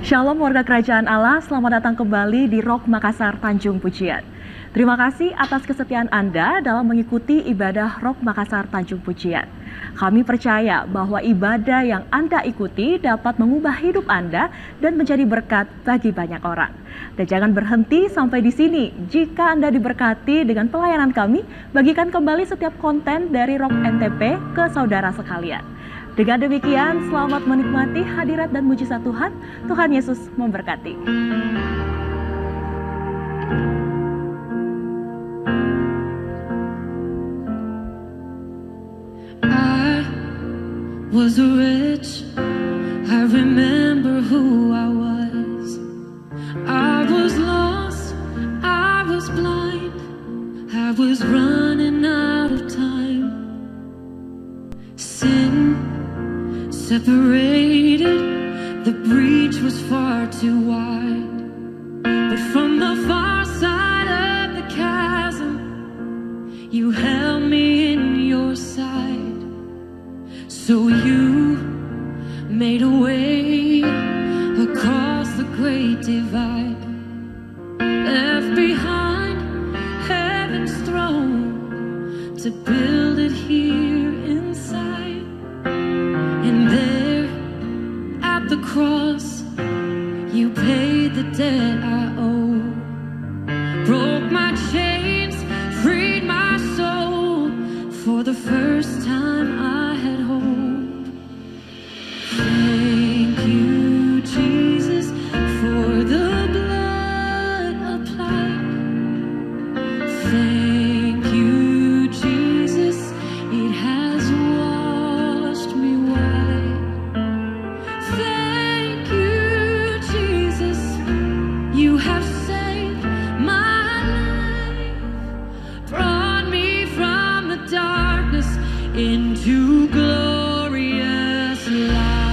Shalom warga kerajaan Allah, selamat datang kembali di Rock Makassar Tanjung Pujian. Terima kasih atas kesetiaan Anda dalam mengikuti ibadah Rock Makassar Tanjung Pujian. Kami percaya bahwa ibadah yang Anda ikuti dapat mengubah hidup Anda dan menjadi berkat bagi banyak orang. Dan jangan berhenti sampai di sini. Jika Anda diberkati dengan pelayanan kami, bagikan kembali setiap konten dari Rock NTP ke saudara sekalian. Dengan demikian, selamat menikmati hadirat dan mujizat Tuhan. Tuhan Yesus memberkati. I was rich, I remember who I was. I was lost, I was blind, I was running out of time. Sin separated, the breach was far too wide. But from the far side of the chasm, you held me in your side. So you made a way across the great divide, left behind heaven's throne to build it here inside. And there at the cross, you paid the debt I owe, broke my chains, freed my soul. For the first time I had hope. Thank you, Jesus, for the blood applied. Thank you, Jesus, it has washed me white. Thank you, Jesus, you have saved my life, brought me from the darkness into glorious light.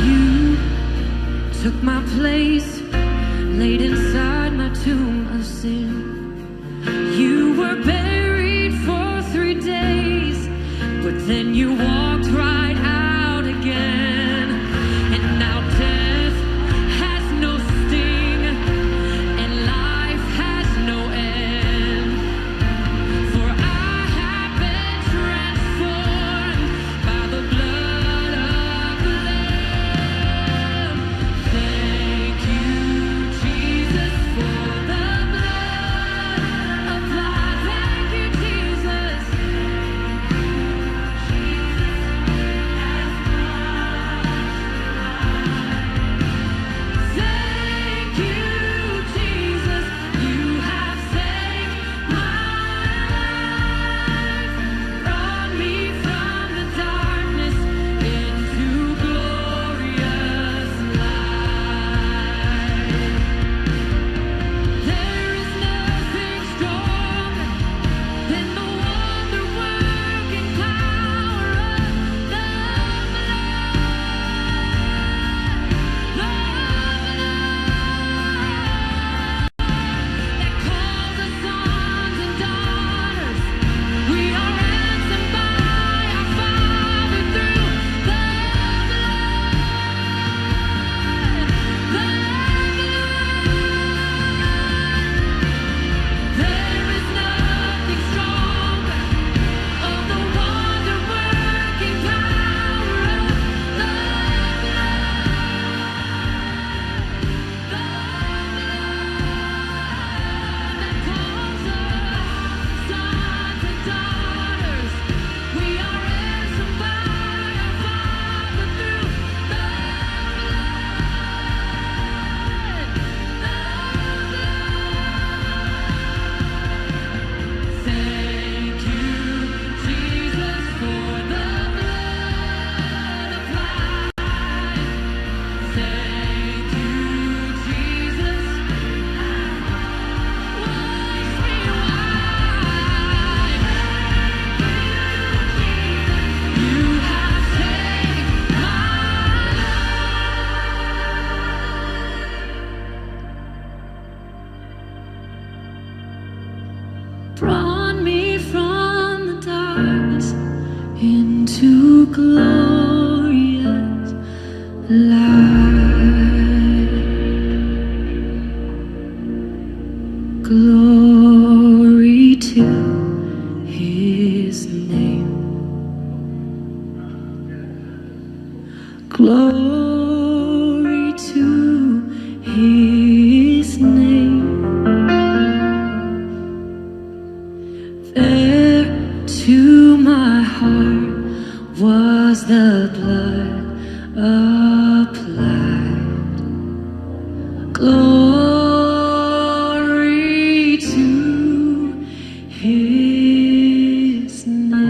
You took my place, laid inside my tomb of sin. You were buried for 3 days, but then you walked right out again. And now death has no sting, and life has no end. For I have been transformed by the blood of the Lamb. Thank you, Jesus, for the blood applied. Thank you, Jesus. Glory to His name. There to my heart was the blood applied. Glory to His name.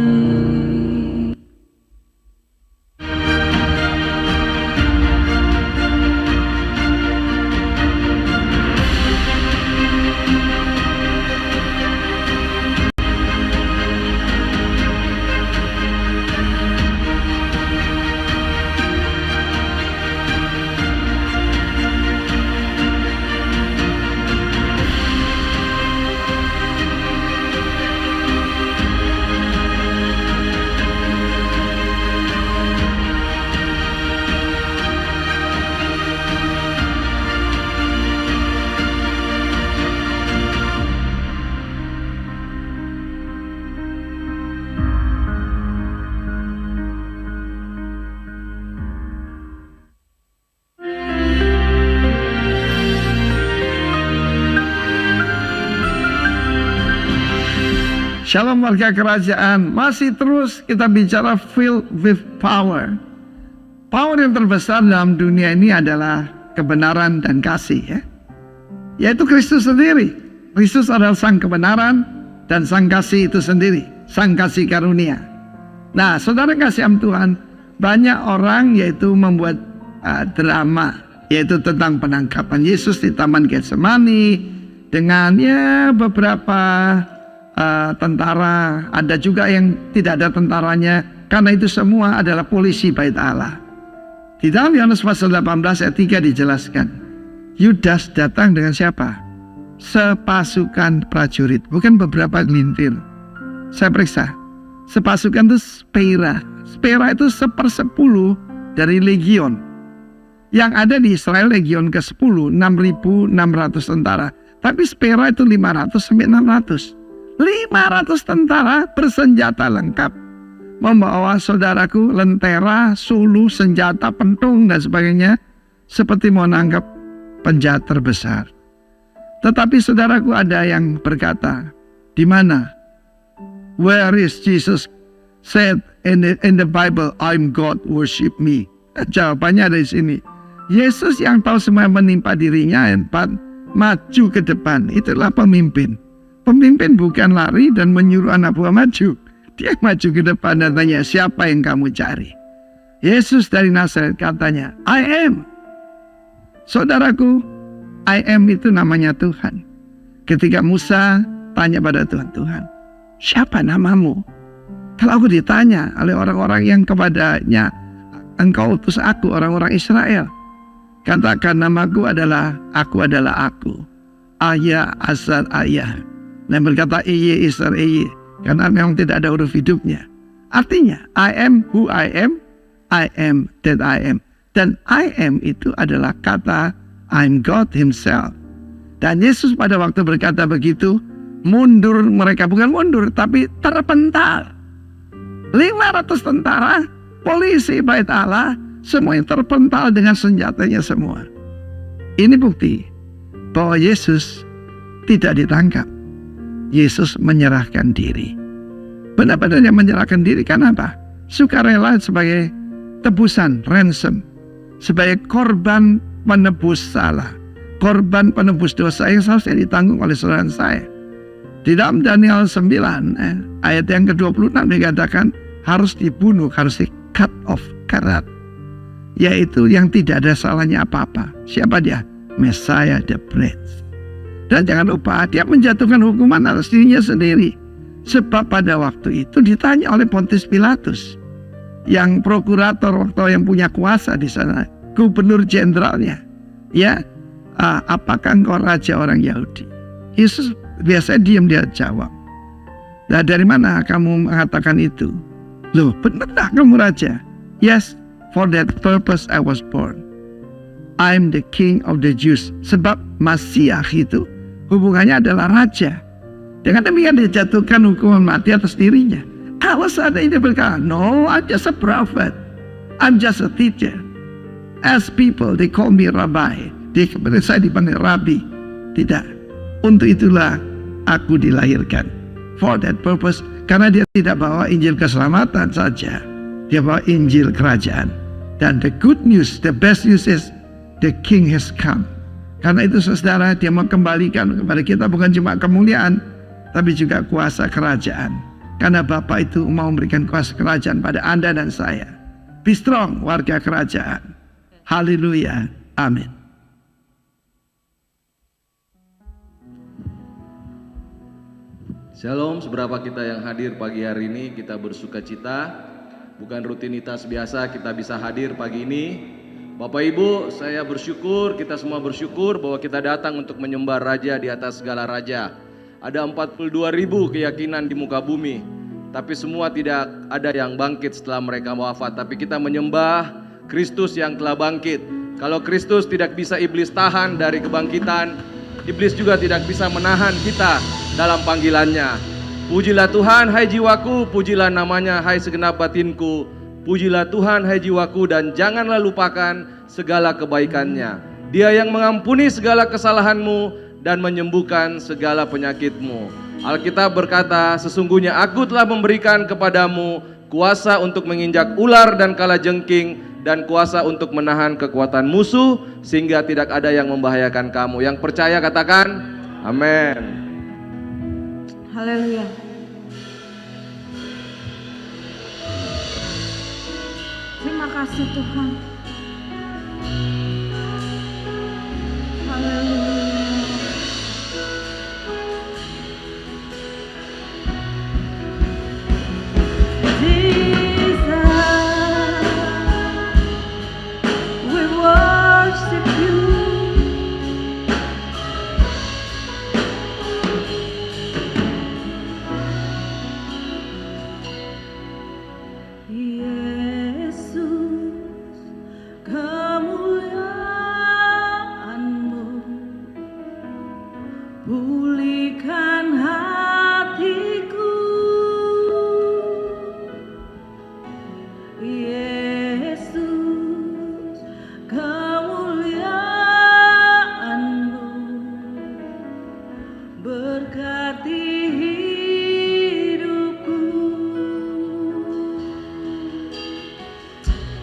Shalom warga kerajaan, masih terus kita bicara filled with power. Power yang terbesar dalam dunia ini adalah kebenaran dan kasih, ya. Yaitu Kristus sendiri. Kristus adalah sang kebenaran dan sang kasih itu sendiri, sang kasih karunia. Nah, saudara kasih Tuhan, banyak orang yaitu membuat drama, yaitu tentang penangkapan Yesus di Taman Getsemani dengan beberapa tentara, ada juga yang tidak ada tentaranya, karena itu semua adalah polisi bait Allah. Di dalam Yohanes pasal 18 ayat 3 dijelaskan, Yudas datang dengan siapa? Sepasukan prajurit, bukan beberapa gelintir. Saya periksa, sepasukan itu spera. Spera itu 1/10 dari legion. Yang ada di Israel legion ke-10, 6.600 tentara. Tapi spera itu 500 sampai 600. 500 tentara bersenjata lengkap, membawa saudaraku lentera, sulu, senjata, pentung dan sebagainya, seperti mau nangkap penjahat terbesar. Tetapi saudaraku ada yang berkata, di mana? Where is Jesus said in the Bible, I'm God, worship me? Jawabannya ada di sini. Yesus yang tahu semua yang menimpa dirinya, maju ke depan, itulah pemimpin. Pemimpin bukan lari dan menyuruh anak buah maju. Dia maju ke depan dan tanya, siapa yang kamu cari? Yesus dari Nazaret katanya, I am. Saudaraku, I am itu namanya Tuhan. Ketika Musa tanya pada Tuhan, Tuhan, siapa namamu? Kalau aku ditanya oleh orang-orang yang kepadanya, engkau utus aku, orang-orang Israel. Katakan namaku adalah aku. Ayah asal ayah. Dan berkata Iye Isar Iye, karena memang tidak ada huruf hidupnya. Artinya I am who I am that I am. Dan I am itu adalah kata I'm God himself. Dan Yesus pada waktu berkata begitu, mundur mereka, bukan mundur tapi terpental. 500 tentara, polisi bait Allah, semuanya terpental dengan senjatanya semua. Ini bukti bahwa Yesus tidak ditangkap. Yesus menyerahkan diri. Benar-benarnya menyerahkan diri karena apa? Sukarela sebagai tebusan, ransom. Sebagai korban penebus salah. Korban penebus dosa yang seharusnya ditanggung oleh saudara saya. Di dalam Daniel 9 ayat yang ke-26 dikatakan harus dibunuh, harus di cut off, karat. Yaitu yang tidak ada salahnya apa-apa. Siapa dia? Messiah the Prince. Dan jangan lupa dia menjatuhkan hukuman atas dirinya sendiri. Sebab pada waktu itu ditanya oleh Pontius Pilatus, yang prokurator waktu yang punya kuasa di sana, gubernur jenderalnya, apakah engkau raja orang Yahudi? Yesus biasanya diam, dia jawab. Nah, dari mana kamu mengatakan itu? Loh, benar tak kamu raja? Yes, for that purpose I was born. I'm the king of the Jews. Sebab Masiah itu hubungannya adalah raja. Dengan demikian dijatuhkan hukuman mati atas dirinya. Kalau seandainya dia berkata, no, I'm just a prophet, I'm just a teacher, As people, they call me Rabbi. Saya dipanggil Rabi. Tidak. Untuk itulah aku dilahirkan. For that purpose. Karena dia tidak bawa Injil keselamatan saja. Dia bawa Injil kerajaan. Dan the good news, the best news is the King has come. Karena itu saudara, dia mau kembalikan kepada kita bukan cuma kemuliaan, tapi juga kuasa kerajaan. Karena Bapa itu mau memberikan kuasa kerajaan pada Anda dan saya. Be strong, warga kerajaan. Haleluya. Amin. Shalom, seberapa kita yang hadir pagi hari ini, kita bersuka cita. Bukan rutinitas biasa kita bisa hadir pagi ini. Bapak Ibu, saya bersyukur, kita semua bersyukur bahwa kita datang untuk menyembah Raja di atas segala Raja. Ada 42.000 keyakinan di muka bumi, tapi semua tidak ada yang bangkit setelah mereka wafat. Tapi kita menyembah Kristus yang telah bangkit. Kalau Kristus tidak bisa iblis tahan dari kebangkitan, iblis juga tidak bisa menahan kita dalam panggilannya. Pujilah Tuhan hai jiwaku, pujilah namanya hai segenap batinku. Pujilah Tuhan hai jiwaku dan janganlah lupakan segala kebaikannya. Dia yang mengampuni segala kesalahanmu dan menyembuhkan segala penyakitmu. Alkitab berkata, sesungguhnya aku telah memberikan kepadamu kuasa untuk menginjak ular dan kalajengking dan kuasa untuk menahan kekuatan musuh sehingga tidak ada yang membahayakan kamu. Yang percaya katakan amin. Haleluya. Terima kasih Tuhan. Haleluya. Jesus, we worship you. Yesus, kemuliaan-Mu pulihkan hatiku. Yesus, kemuliaan-Mu berkati hidupku.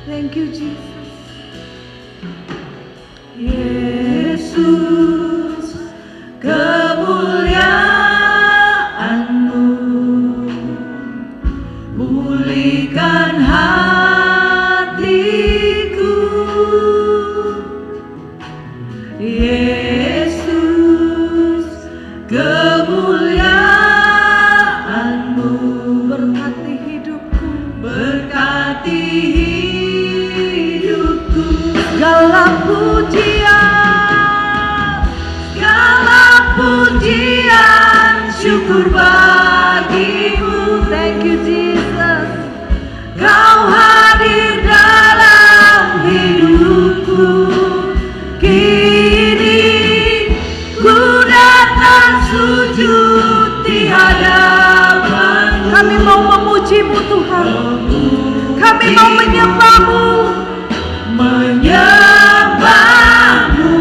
Thank you, Jesus. Yesus, kemuliaan-Mu pulihkan hatiku. Yesus, kemuliaan-Mu berkati hidupku, berkati hidupku. Segala pujian, syukur bagimu. Thank you Jesus. Kau hadir dalam hidupku. Kini ku datang sujud di hadapan-Mu. Kami mau memuji-Mu Tuhan. Kami mau menyembah-Mu. Menyembah-Mu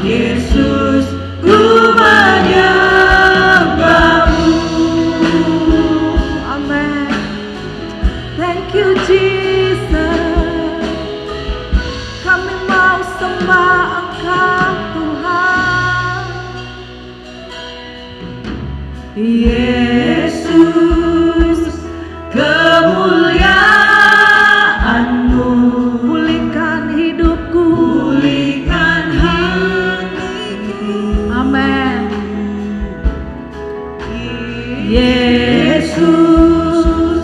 Yesus, ku menyembah-Mu. Amen. Thank you Jesus. Kami mau sembah Engkau Tuhan. Yesus, kemuliaan-Mu pulihkan hidupku, pulihkan hatiku. Amen. Yesus,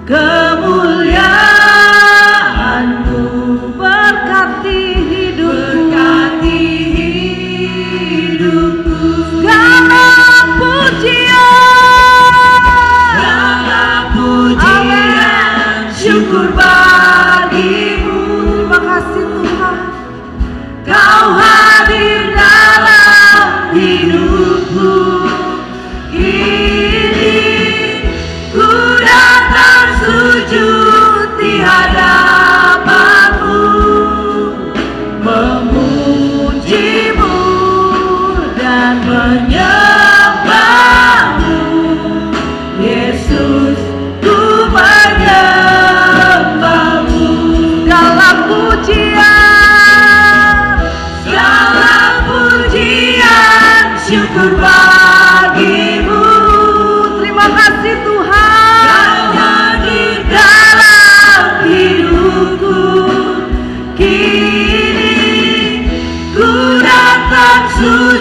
kemuliaan-Mu berkati hidupku, berkati hidupku. Segala pujian,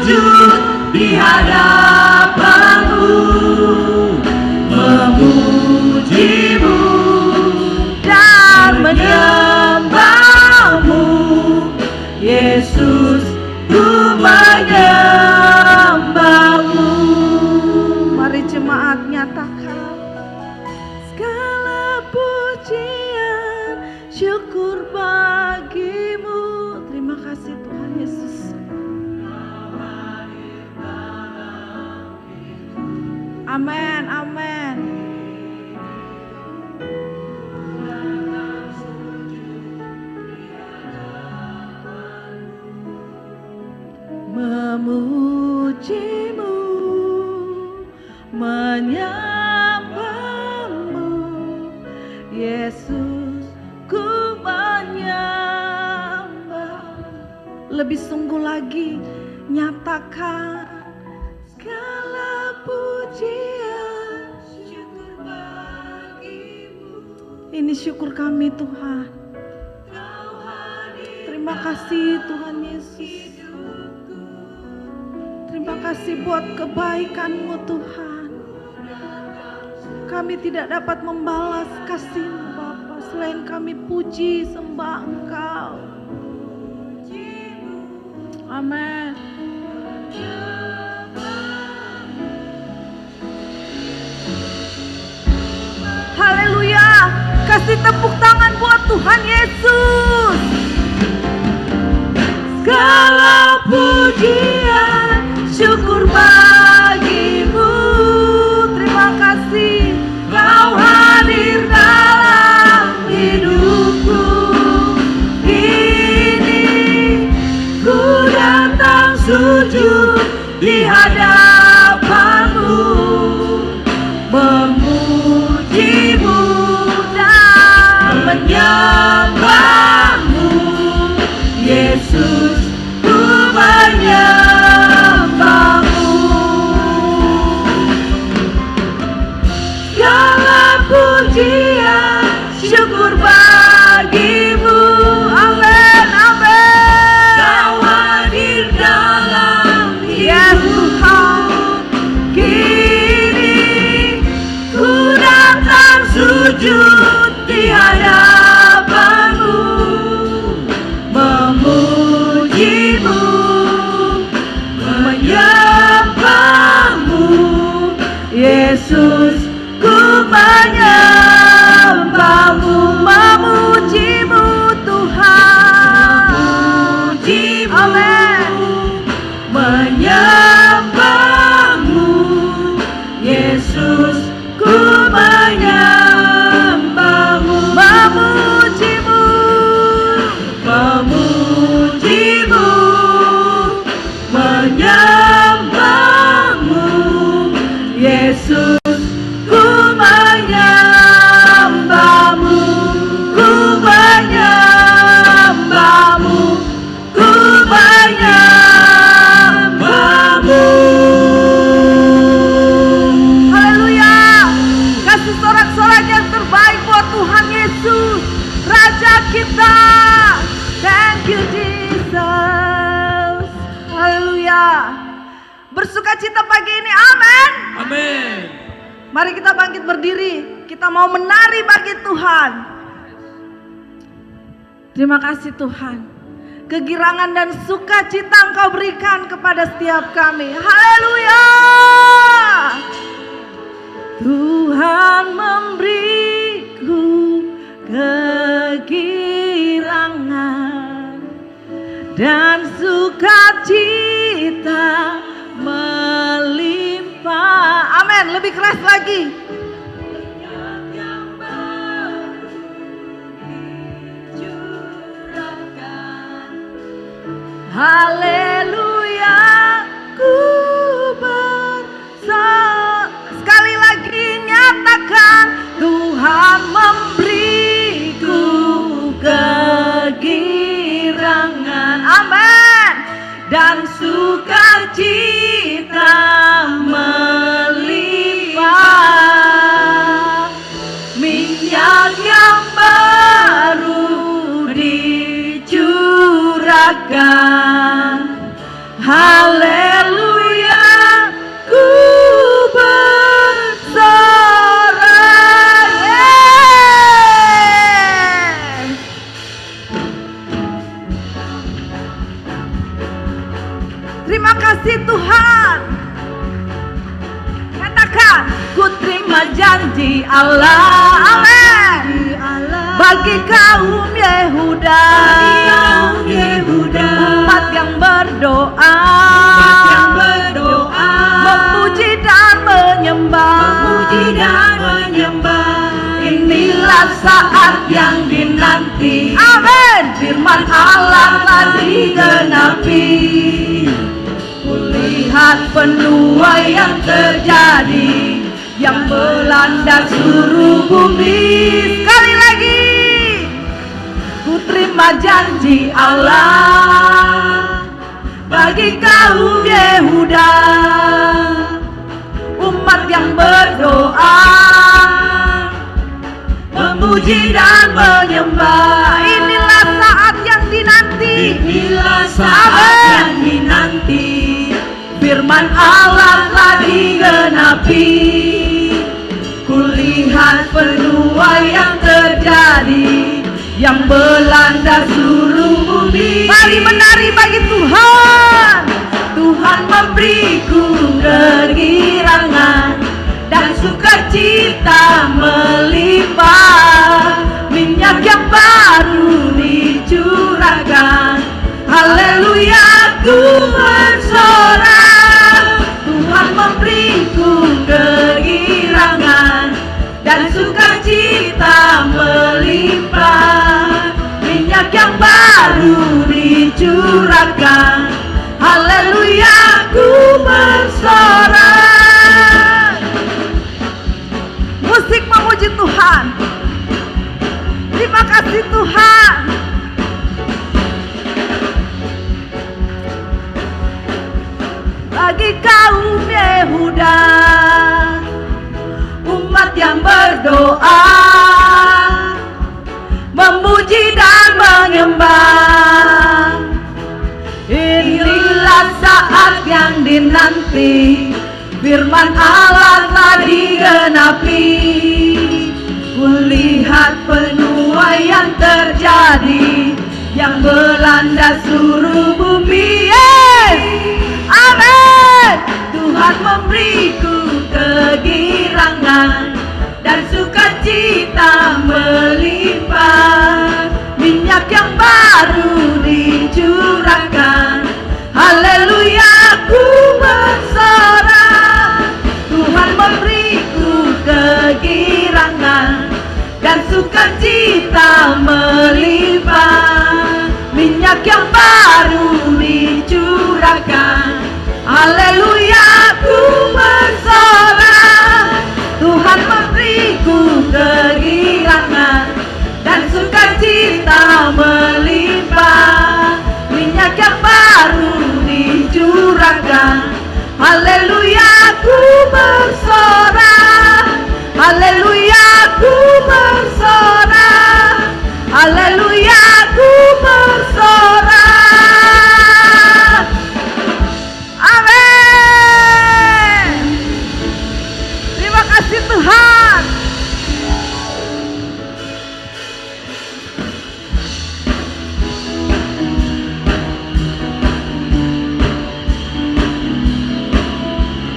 sujud di hadapanmu, memujimu dan menyembahmu. Yesus, ku menyembahmu. Mari jemaat nyatakan segala pujian, syukur bagimu. Terima kasih Tuhan Yesus. Amin, amin. Memujimu, menyembahmu, Yesus, ku menyembah. Lebih sungguh lagi nyatakan segala pujian, syukur bagimu. Ini syukur kami Tuhan. Terima kasih Tuhan Yesus. Terima kasih buat kebaikan-Mu Tuhan. Kami tidak dapat membalas kasih-Mu Bapa selain kami puji sembah Engkau. Amin. Haleluya. Kasih tepuk tangan buat Tuhan Yesus. Segala pujian, syukur bagimu. Terima kasih Kau hadir dalam hidupku. Ini ku datang sujud di hadapanmu, memujimu dan menyembahmu. Yesus, ku menyembahmu. Segala pujian, syukur bagimu. Amin, amin. Kau hadir dalam hidupku. Kini ku datang sujud di hadapanmu, memujimu, menyembahmu. Yesus, ku menyembahmu, memujimu Tuhan. Amin. Menyembahmu, Yesus, ku menyembahmu, memujimu, memujimu, menyembahmu. Yesus, ku menyembahmu, ku menyembahmu, ku menyembahmu. Haleluya. Kasih sorak-sorak yang terbaik buat Tuhan Yesus, Raja kita. Thank you Jesus. Haleluya. Bersukacita pagi ini, amin. Amin. Mari kita bangkit berdiri. Kita mau menari bagi Tuhan. Terima kasih Tuhan. Kegirangan dan sukacita Engkau berikan kepada setiap kami. Haleluya. Tuhan memberiku kegirangan dan sukacita melimpah. Amin. Lebih keras lagi. Haleluya, ku sekali lagi nyatakan Tuhan memberiku kegirangan, amin, dan sukacita melimpah. Minyak yang baru dicurahkan, haleluya. kasih Tuhan. Katakan, ku terima janji Allah, amin, bagi kaum Yehuda, umat yang berdoa, memuji dan menyembah, inilah saat yang dinanti, amin, firman Allah telah digenapi. Kulihat penuai yang terjadi, yang melanda seluruh bumi. Sekali lagi, ku terima janji Allah bagi kaum Yehuda, umat yang berdoa, memuji dan menyembah. Inilah saat yang dinanti, firman Allah telah digenapi. Kulihat penuai yang terjadi, yang melanda seluruh bumi. Mari menari bagi Tuhan. Tuhan memberiku kegirangan dan sukacita melimpah. Minyak yang baru dicurahkan, haleluya, ku bersorak. Tuhan memberiku kegirangan dan sukacita melimpah. Minyak yang baru dicurahkan, haleluya, ku bersorak. Musik memuji Tuhan. Terima kasih Tuhan. Bagi kaum Yehuda, umat yang berdoa, memuji dan menyembah, inilah saat yang dinanti, firman Allah telah digenapi. Kulihat penuai yang terjadi, yang melanda seluruh bumi. Yes! Amin. Tuhan memberiku kegirangan dan sukacita melimpah. Minyak yang baru dicurahkan, haleluya, ku bersorak. Tuhan memberiku kegirangan dan sukacita melimpah. Minyak yang baru dicurahkan, haleluya, ku bersorak. Tuhan memberiku kegirangan dan sukacita melimpah. Minyak yang baru dicurahkan, haleluya, ku bersorak. Haleluya, ku bersorak. Haleluya, ku bersorak. Amin. Terima kasih Tuhan.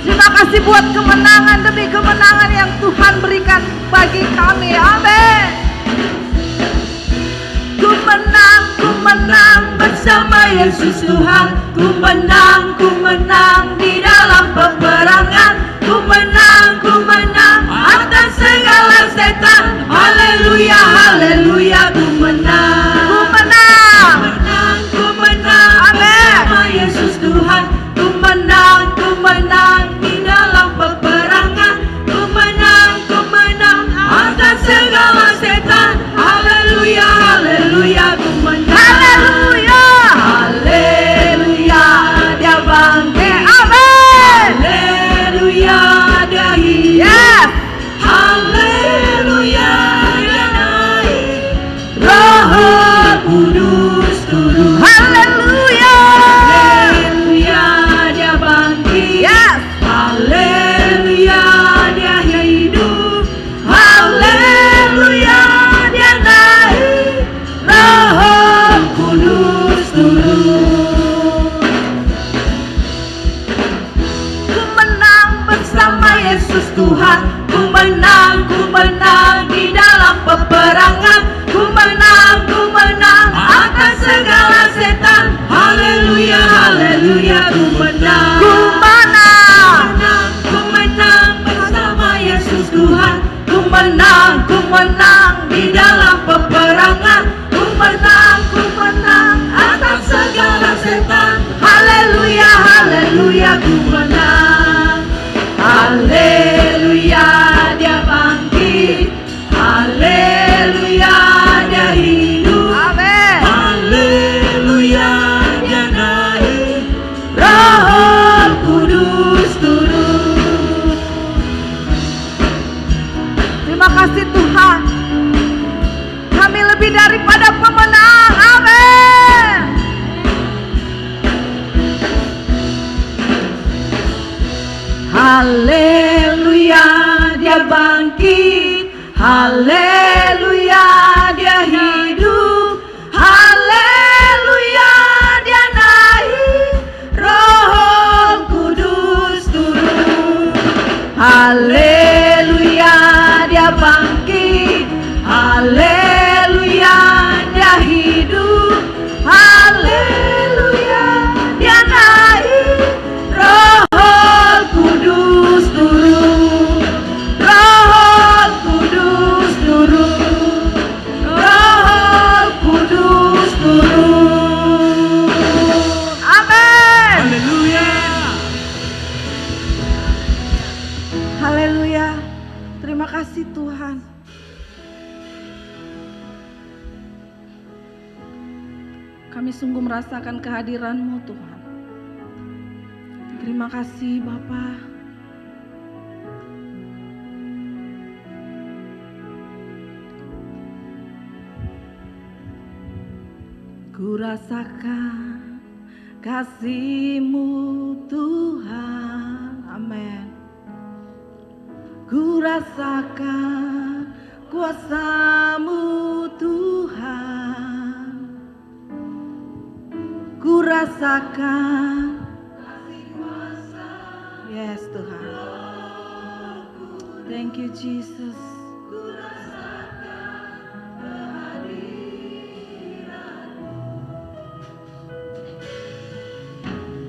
Terima kasih buat kemenangan demi kemenangan yang Tuhan berikan bagi kami. Amin. Ku menang bersama Yesus Tuhan. Ku menang di dalam peperangan. Ku menang atas segala setan. Haleluya, haleluya, ku menang. Ku menang bersama Yesus Tuhan. Ku menang di dalam peperangan. Ku menang atas segala setan. Haleluya, haleluya, ku menang. Haleluya, haleluya, dia bangkit. Amin. Haleluya, dia hidup. Yes. Haleluya, dia naik. setan. Haleluya, haleluya, ku menang. Ku menang, Ku menang bersama Yesus Tuhan. ku menang di dalam peperangan. Ku menang Atas segala setan. Haleluya, haleluya, ku menang. Haleluya, dia bangkit. Haleluya, dia hidup. Amin. Haleluya, dia naik. Roh Kudus turun. Terima kasih Tuhan. Kami lebih daripada pemenang. Amin. Haleluya, dia bangkit. Haleluya, dia hidup. Haleluya, dia naik. Roh Kudus turun. Haleluya, dia bangkit. Haleluya, dia hidup. Haleluya, dia naik. Roh Kudus turun. Roh Kudus turun. Roh Kudus turun. Amin. Haleluya. Terima kasih Tuhan. Kami sungguh merasakan kehadiran-Mu Tuhan. Terima kasih Bapa. Ku rasakan kasih-Mu Tuhan. Amin. Ku rasakan kuasa-Mu Tuhan. Ku rasakan. Yes Tuhan. Thank you Jesus.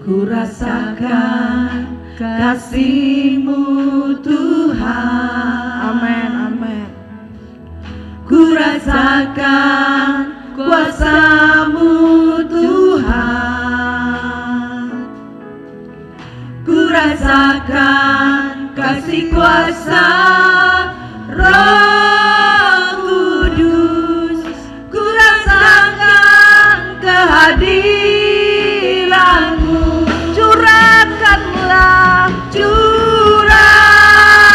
Ku rasakan kasih-Mu Tuhan. Amin, amin. Ku rasakan kuasa-Mu Tuhan. Ku rasakan kasih kuasa Roh Kudus. Ku rasakan kehadiran-Mu.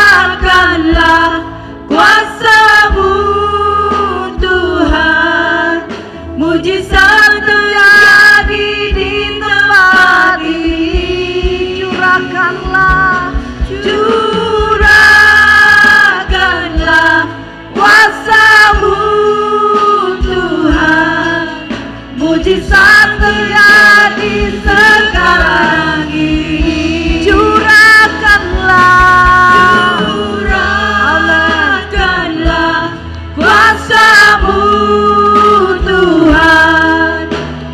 Curahkanlah kuasa-Mu Tuhan. Mujizat terjadi di tempat ini. Curahkanlah kuasa-Mu Tuhan. Mujizat terjadi sekarang ini. Curahkanlah kuasa-Mu Tuhan.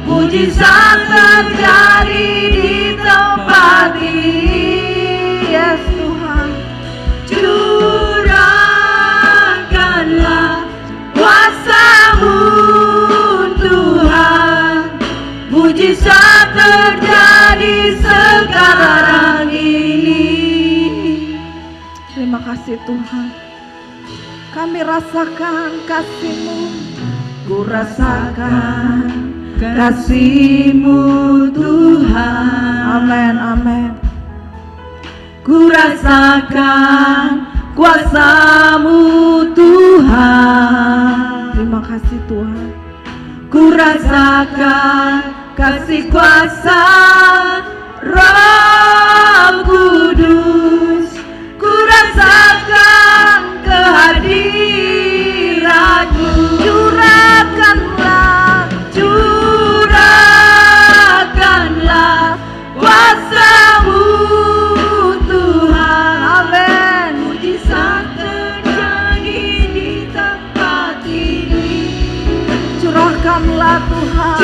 Mujizat terjadi di tempat ini. Yes Tuhan. Curahkanlah kuasa-Mu Tuhan. Mujizat terjadi sekarang ini. Terima kasih Tuhan. Kami rasakan kasih-Mu. Ku rasakan kasih-Mu Tuhan. Amin, amin. Ku rasakan kuasa-Mu Tuhan. Terima kasih Tuhan. Ku rasakan kasih kuasa Roh Kudus. Ku rasakan kehadiran-Mu. Curahkanlah kuasa-Mu Tuhan. Amin. Mujizat terjadi di tempat ini. Curahkanlah Tuhan.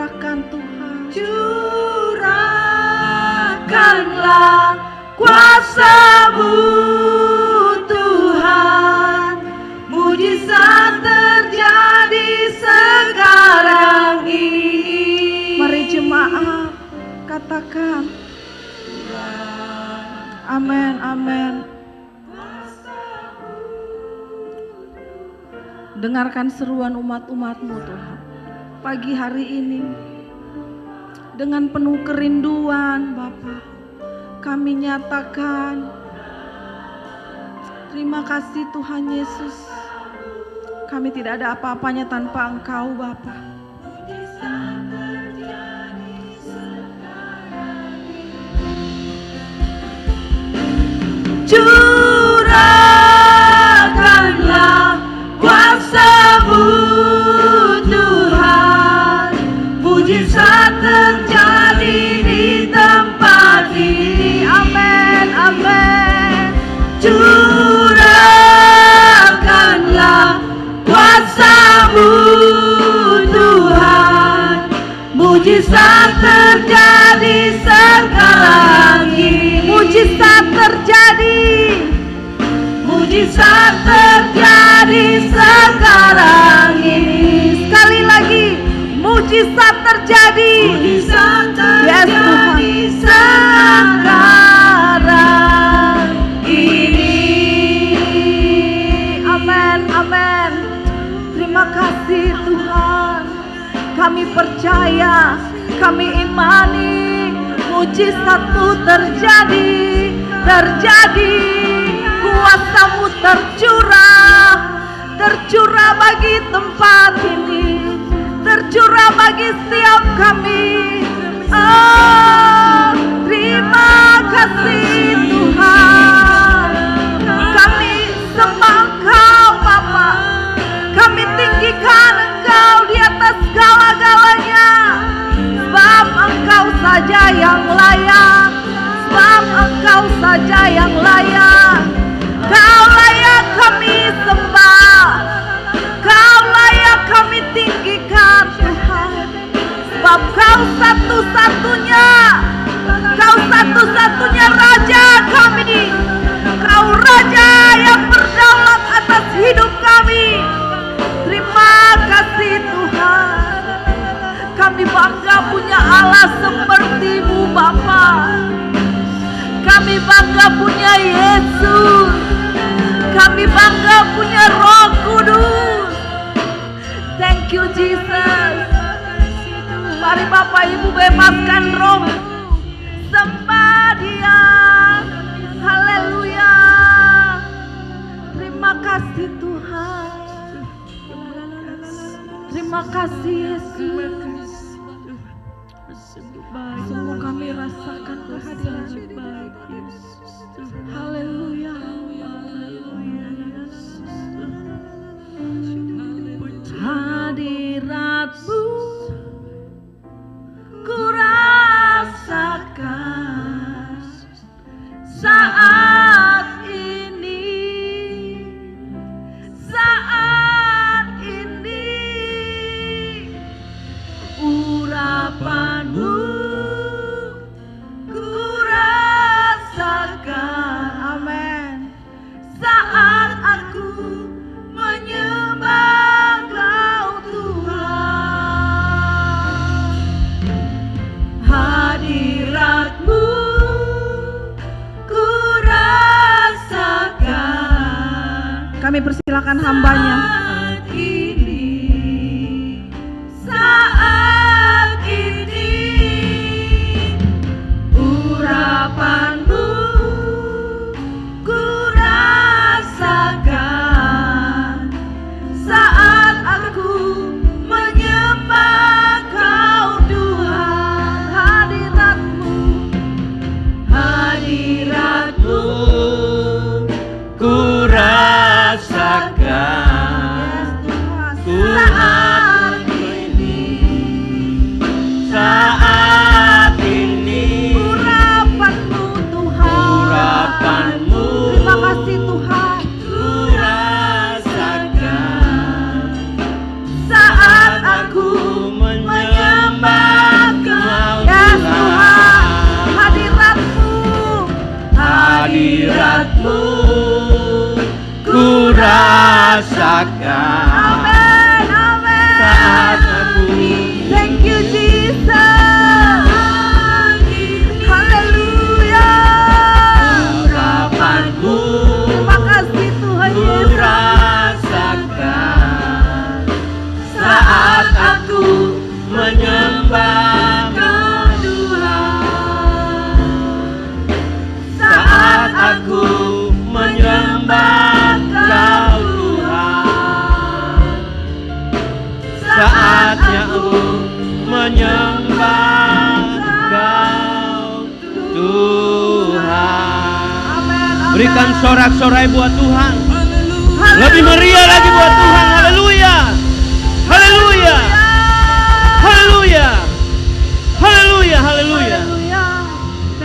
curahkan Tuhan. Curahkanlah kuasa-Mu Tuhan, mujizat terjadi sekarang ini. Mari jemaat katakan amin, amin. Dengarkan seruan umat-umat-Mu Tuhan pagi hari ini. Dengan penuh kerinduan Bapa, kami nyatakan terima kasih Tuhan Yesus. Kami tidak ada apa-apanya tanpa Engkau Bapa. Curahkanlah kuasa-Mu Tuhan, mujizat terjadi di tempat ini. Amin, amin. Curahkanlah kuasa-Mu Tuhan, mujizat terjadi sekarang ini. Mujizat terjadi, mujizat terjadi sekarang ini. Sekali lagi, mujizat terjadi, mujizat terjadi sekarang ini. Amin, amin. Terima kasih Tuhan. Kami percaya, kami imani, mujizat-Mu terjadi. Kuasa-Mu tercurah bagi tempat ini, tercurah bagi setiap kami. Oh, terima kasih Tuhan. Kami sembah Engkau Bapa, kami tinggikan Engkau di atas segala-galanya, sebab Engkau saja yang layak, sebab Engkau saja yang layak. Kau layak kami sembah, Kau layak kami tinggikan Tuhan, sebab Kau satu-satunya Raja kami. Kau Raja yang berdaulat atas hidup kami. Terima kasih Tuhan. Kami bangga punya Allah seperti-Mu Bapa. Kami bangga punya Yesus. Kami bangga punya Roh Kudus. Thank you Jesus. Mari Bapak Ibu bebaskan roh-Mu. Sembah Dia. Haleluya. Terima kasih Tuhan. Terima kasih Yesus. Sungguh kami rasakan kehadiran-Mu. Haleluya. Hadirat-Mu ku rasakan saat ini, urapan-Mu ku rasakan. Amin. Saat aku menyembah Kau Tuhan, hadirat-Mu ku rasakan. Kami persilakan hamba-Nya. Saat ini, urapan-Mu ku rasakan. Saat aku menyembah Kau Tuhan, hadirat-Mu ku rasakan. rasakan Amin, amin. saat aku Thank you Jesus. Haleluya. harapanku Terima kasih Tuhan ku Yesus. rasakan saat aku menyembah Kau Tuhan, saat aku menyembah Kau Tuhan, saatnya aku menyembah Kau Tuhan. Berikan sorak-sorai buat Tuhan. Lebih meriah lagi buat Tuhan. Haleluya. Haleluya. Haleluya. Haleluya. Haleluya.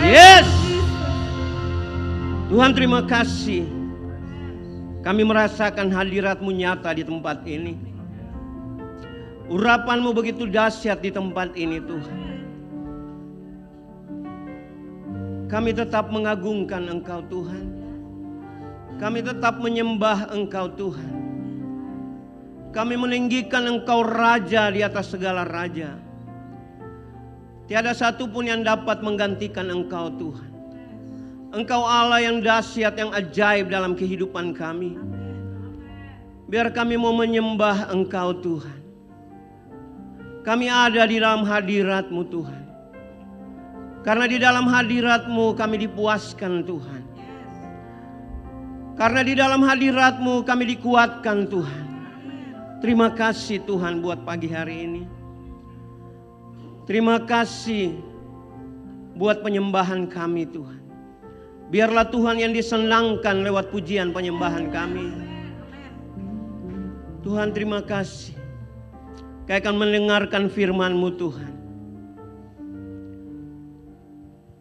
Yes. Tuhan, terima kasih. Kami merasakan hadirat-Mu nyata di tempat ini. Urapan-Mu begitu dahsyat di tempat ini, Tuhan. Kami tetap mengagungkan Engkau, Tuhan. Kami tetap menyembah Engkau, Tuhan. Kami meninggikan Engkau Raja di atas segala raja. Tiada satu pun yang dapat menggantikan Engkau, Tuhan. Engkau Allah yang dahsyat, yang ajaib dalam kehidupan kami. Biar kami mau menyembah Engkau, Tuhan. Kami ada di dalam hadirat-Mu, Tuhan. Karena di dalam hadirat-Mu kami dipuaskan, Tuhan. Karena di dalam hadirat-Mu kami dikuatkan, Tuhan. Terima kasih Tuhan buat pagi hari ini. Terima kasih buat penyembahan kami, Tuhan. Biarlah Tuhan yang disenangkan lewat pujian penyembahan kami. Tuhan, terima kasih. Kami akan mendengarkan firman-Mu, Tuhan.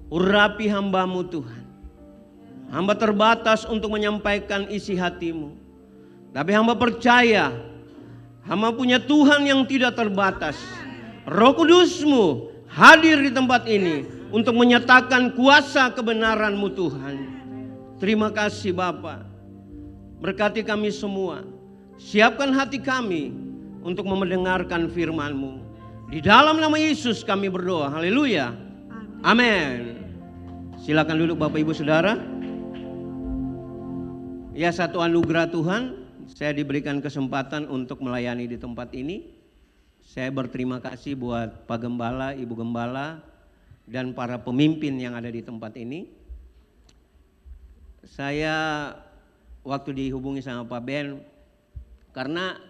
Urapi hamba-Mu, Tuhan. Hamba terbatas untuk menyampaikan isi hati-Mu. Tapi hamba percaya, hamba punya Tuhan yang tidak terbatas. Roh Kudus-Mu hadir di tempat ini untuk menyatakan kuasa kebenaran-Mu, Tuhan. Terima kasih Bapa. Berkati kami semua. Siapkan hati kami untuk mendengarkan firman-Mu. Di dalam nama Yesus kami berdoa. Haleluya. Amin. Silakan duduk Bapak Ibu Saudara. Ya, satu anugerah Tuhan, saya diberikan kesempatan untuk melayani di tempat ini. Saya berterima kasih buat Pak Gembala, Ibu Gembala, dan para pemimpin yang ada di tempat ini. Saya waktu dihubungi sama Pak Ben, karena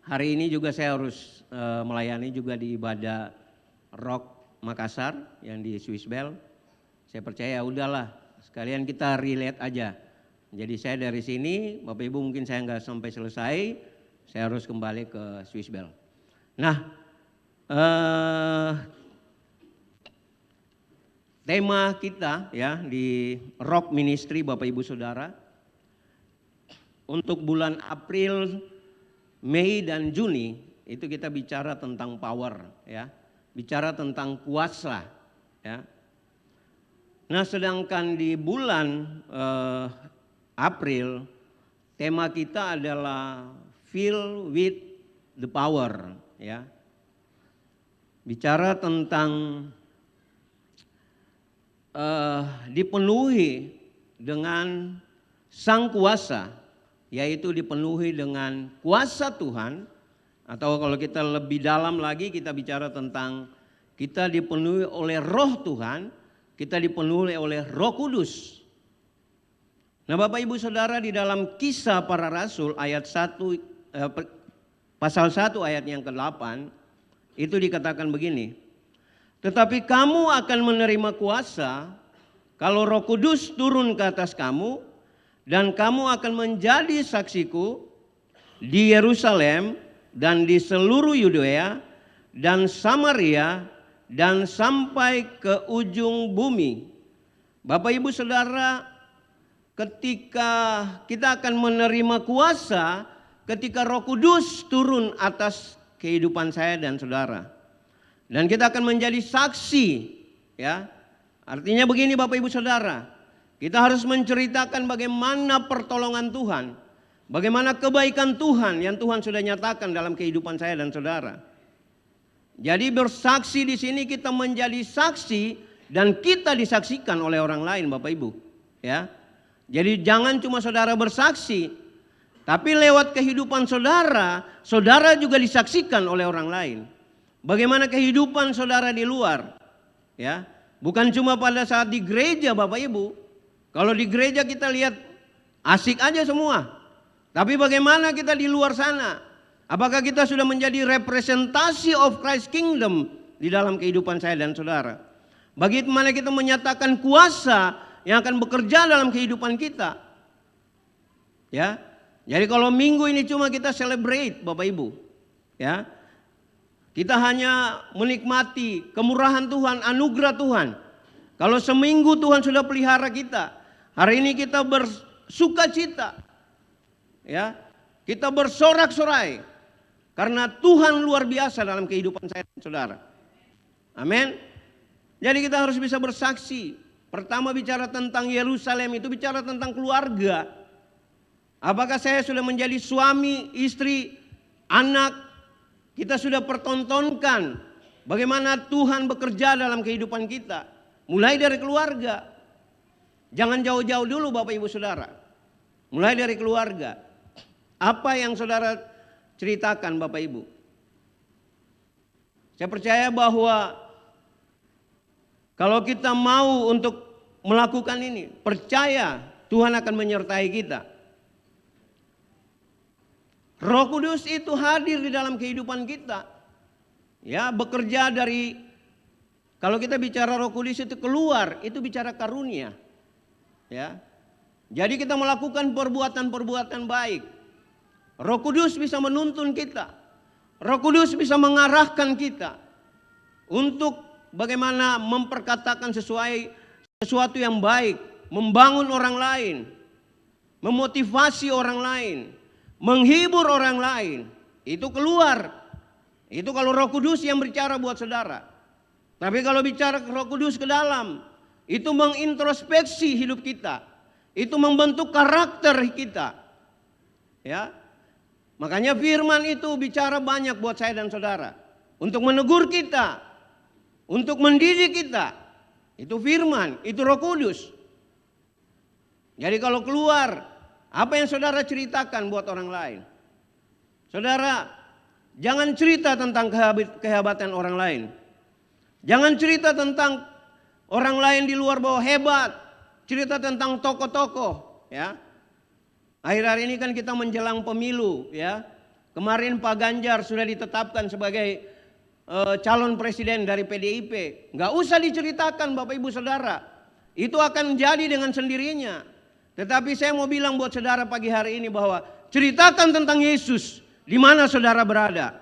hari ini juga saya harus melayani juga di ibadah Rock Makassar yang di Swiss Bell. Saya percaya udahlah sekalian kita relate aja. Jadi saya dari sini, Bapak Ibu mungkin saya nggak sampai selesai, saya harus kembali ke Swiss Bell. Nah, tema kita ya di Rock Ministry Bapak Ibu Saudara untuk bulan April, Mei dan Juni itu kita bicara tentang power ya, bicara tentang kuasa ya. Nah, sedangkan di bulan April tema kita adalah Fill with the Power ya. Bicara tentang dipenuhi dengan sang kuasa, yaitu dipenuhi dengan kuasa Tuhan, atau kalau kita lebih dalam lagi kita bicara tentang kita dipenuhi oleh Roh Tuhan, kita dipenuhi oleh Roh Kudus. Nah, Bapak Ibu Saudara, di dalam Kisah Para Rasul ayat 1 pasal 1 ayat yang ke-8 itu dikatakan begini. Tetapi kamu akan menerima kuasa kalau Roh Kudus turun ke atas kamu, dan kamu akan menjadi saksiku di Yerusalem dan di seluruh Yudea dan Samaria dan sampai ke ujung bumi. Bapak Ibu Saudara, ketika kita akan menerima kuasa, ketika Roh Kudus turun atas kehidupan saya dan saudara, dan kita akan menjadi saksi ya. Artinya begini Bapak Ibu Saudara, kita harus menceritakan bagaimana pertolongan Tuhan, Bagaimana kebaikan Tuhan yang Tuhan sudah nyatakan dalam kehidupan saya dan saudara. Jadi bersaksi di sini kita menjadi saksi dan kita disaksikan oleh orang lain, Bapak Ibu. Ya. Jadi jangan cuma saudara bersaksi, tapi lewat kehidupan saudara, saudara juga disaksikan oleh orang lain. Bagaimana kehidupan saudara di luar? Ya. Bukan cuma pada saat di gereja, Bapak Ibu. Kalau di gereja kita lihat asik aja semua. Tapi bagaimana kita di luar sana? Apakah kita sudah menjadi representasi of Christ Kingdom di dalam kehidupan saya dan saudara? Bagaimana kita menyatakan kuasa yang akan bekerja dalam kehidupan kita? Ya. Jadi kalau minggu ini cuma kita celebrate, Bapak Ibu. Ya. Kita hanya menikmati kemurahan Tuhan, anugerah Tuhan. Kalau seminggu Tuhan sudah pelihara kita, hari ini kita bersukacita. Ya, kita bersorak-sorai karena Tuhan luar biasa dalam kehidupan saya dan saudara. Amin. Jadi kita harus bisa bersaksi. Pertama bicara tentang Yerusalem itu bicara tentang keluarga. Apakah saya sudah menjadi suami, istri, anak? Kita sudah pertontonkan bagaimana Tuhan bekerja dalam kehidupan kita. Mulai dari keluarga. Jangan jauh-jauh dulu Bapak Ibu Saudara. Mulai dari keluarga. Apa yang saudara ceritakan Bapak Ibu? Saya percaya bahwa kalau kita mau untuk melakukan ini, percaya Tuhan akan menyertai kita. Roh Kudus itu hadir di dalam kehidupan kita. Ya, bekerja dari, kalau kita bicara Roh Kudus itu keluar, itu bicara karunia. Ya. Jadi kita melakukan perbuatan-perbuatan baik. Roh Kudus bisa menuntun kita. Roh Kudus bisa mengarahkan kita untuk bagaimana memperkatakan sesuatu yang baik, membangun orang lain, memotivasi orang lain, menghibur orang lain. Itu keluar. Itu kalau Roh Kudus yang bicara buat saudara. Tapi kalau bicara Roh Kudus ke dalam, itu mengintrospeksi hidup kita. Itu membentuk karakter kita. Ya. Makanya firman itu bicara banyak buat saya dan saudara. Untuk menegur kita. Untuk mendidik kita. Itu firman, itu Roh Kudus. Jadi kalau keluar, apa yang saudara ceritakan buat orang lain? Saudara, jangan cerita tentang kehebatan orang lain. Jangan cerita tentang orang lain di luar bahwa hebat. Cerita tentang tokoh-tokoh, ya. Akhir-akhir ini kan kita menjelang pemilu, ya. Kemarin Pak Ganjar sudah ditetapkan sebagai calon presiden dari PDIP. Nggak usah diceritakan Bapak Ibu Saudara. Itu akan jadi dengan sendirinya. Tetapi saya mau bilang buat saudara pagi hari ini bahwa ceritakan tentang Yesus di mana saudara berada.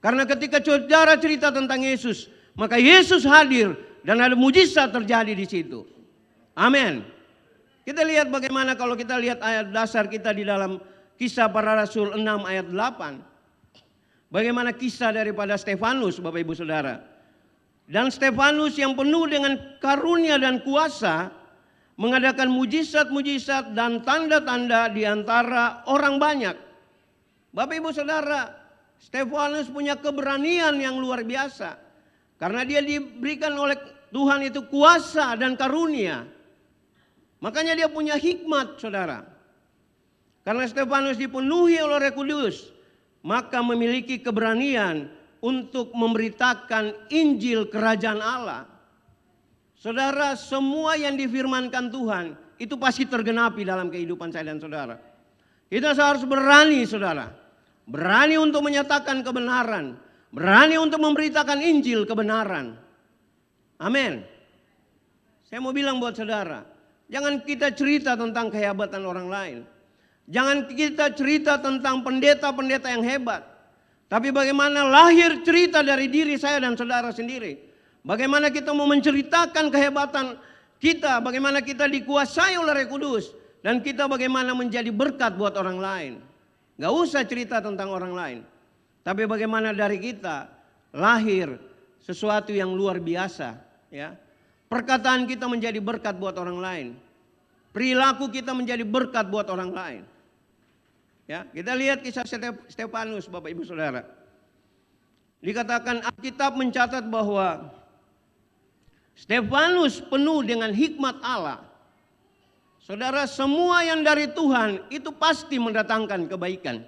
Karena ketika saudara cerita tentang Yesus, maka Yesus hadir dan ada mujizat terjadi di situ. Amin. Kita lihat bagaimana kalau kita lihat ayat dasar kita di dalam Kisah Para Rasul 6 ayat 8. Bagaimana kisah daripada Stefanus Bapak Ibu Saudara. Dan Stefanus yang penuh dengan karunia dan kuasa mengadakan mujizat-mujizat dan tanda-tanda di antara orang banyak. Bapak Ibu Saudara, Stefanus punya keberanian yang luar biasa. Karena dia diberikan oleh Tuhan itu kuasa dan karunia. Makanya dia punya hikmat, saudara. Karena Stefanus dipenuhi oleh Roh Kudus, maka memiliki keberanian untuk memberitakan Injil Kerajaan Allah. Saudara, semua yang difirmankan Tuhan itu pasti tergenapi dalam kehidupan saya dan saudara. Kita harus berani, saudara. Berani untuk menyatakan kebenaran. Berani untuk memberitakan Injil kebenaran. Amin. Saya mau bilang buat saudara, jangan kita cerita tentang kehebatan orang lain. Jangan kita cerita tentang pendeta-pendeta yang hebat. Tapi bagaimana lahir cerita dari diri saya dan saudara sendiri. Bagaimana kita mau menceritakan kehebatan kita. Bagaimana kita dikuasai oleh Roh Kudus. Dan kita bagaimana menjadi berkat buat orang lain. Gak usah cerita tentang orang lain. Tapi bagaimana dari kita lahir sesuatu yang luar biasa. Ya. Perkataan kita menjadi berkat buat orang lain. Perilaku kita menjadi berkat buat orang lain. Ya, kita lihat kisah Stefanus, Bapak Ibu Saudara. Dikatakan Alkitab mencatat bahwa Stefanus penuh dengan hikmat Allah. Saudara, semua yang dari Tuhan itu pasti mendatangkan kebaikan.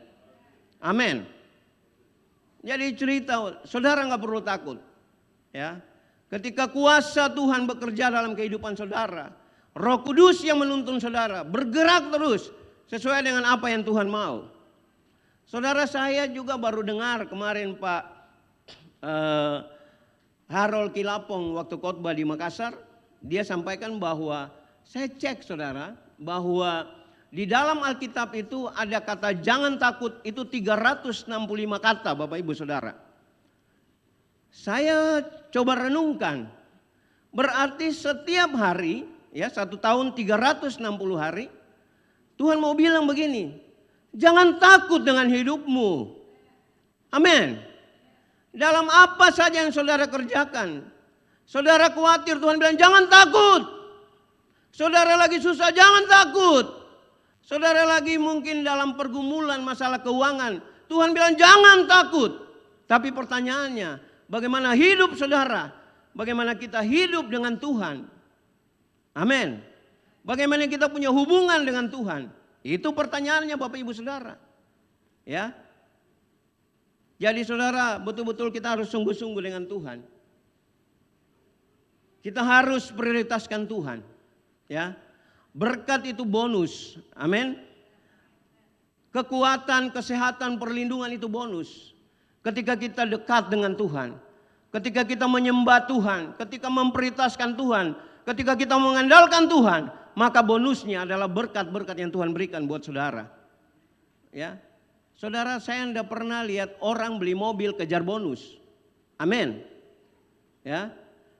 Amin. Jadi cerita, saudara nggak perlu takut. Ya, ketika kuasa Tuhan bekerja dalam kehidupan saudara, Roh Kudus yang menuntun saudara bergerak terus sesuai dengan apa yang Tuhan mau. Saudara, saya juga baru dengar kemarin Pak Harold Kilapong waktu khotbah di Makassar, dia sampaikan bahwa saya cek saudara, bahwa di dalam Alkitab itu ada kata jangan takut itu 365 kata Bapak Ibu Saudara. Saya coba renungkan, berarti setiap hari, ya 1 tahun 360 hari, Tuhan mau bilang begini, jangan takut dengan hidupmu. Amin. Dalam apa saja yang saudara kerjakan, saudara khawatir, Tuhan bilang jangan takut. Saudara lagi susah, jangan takut. Saudara lagi mungkin dalam pergumulan masalah keuangan, Tuhan bilang jangan takut. Tapi pertanyaannya, bagaimana hidup saudara? Bagaimana kita hidup dengan Tuhan? Amin. Bagaimana kita punya hubungan dengan Tuhan? Itu pertanyaannya Bapak Ibu Saudara. Ya. Jadi saudara, betul-betul kita harus sungguh-sungguh dengan Tuhan. Kita harus prioritaskan Tuhan. Ya. Berkat itu bonus. Amin. Kekuatan, kesehatan, perlindungan itu bonus. Ketika kita dekat dengan Tuhan. Ketika kita menyembah Tuhan. Ketika memprioritaskan Tuhan. Ketika kita mengandalkan Tuhan, maka bonusnya adalah berkat-berkat yang Tuhan berikan buat saudara. Ya, saudara, saya tidak pernah lihat orang beli mobil kejar bonus. Amin. Ya,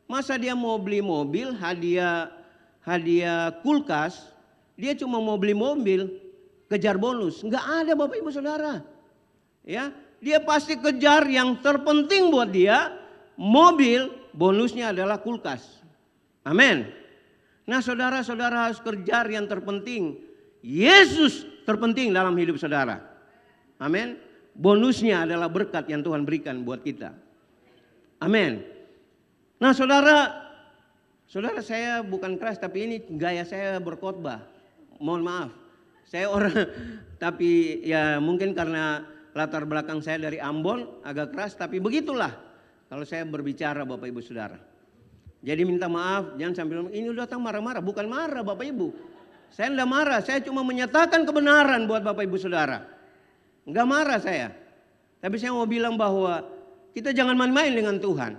masa dia mau beli mobil hadiah kulkas, dia cuma mau beli mobil kejar bonus? Enggak ada Bapak Ibu Saudara. Ya, dia pasti kejar yang terpenting buat dia, mobil, bonusnya adalah kulkas. Amin. Nah saudara-saudara harus kejar yang terpenting. Yesus terpenting dalam hidup saudara. Amin. Bonusnya adalah berkat yang Tuhan berikan buat kita. Amin. Nah saudara saya bukan keras, tapi ini gaya saya berkhotbah. Mohon maaf. Saya orang, tapi ya mungkin karena latar belakang saya dari Ambon agak keras, tapi begitulah kalau saya berbicara Bapak Ibu Saudara. Jadi minta maaf, jangan sambil ini udah datang marah-marah. Bukan marah Bapak Ibu. Saya tidak marah, saya cuma menyatakan kebenaran buat Bapak Ibu Saudara. Enggak marah saya. Tapi saya mau bilang bahwa kita jangan main-main dengan Tuhan.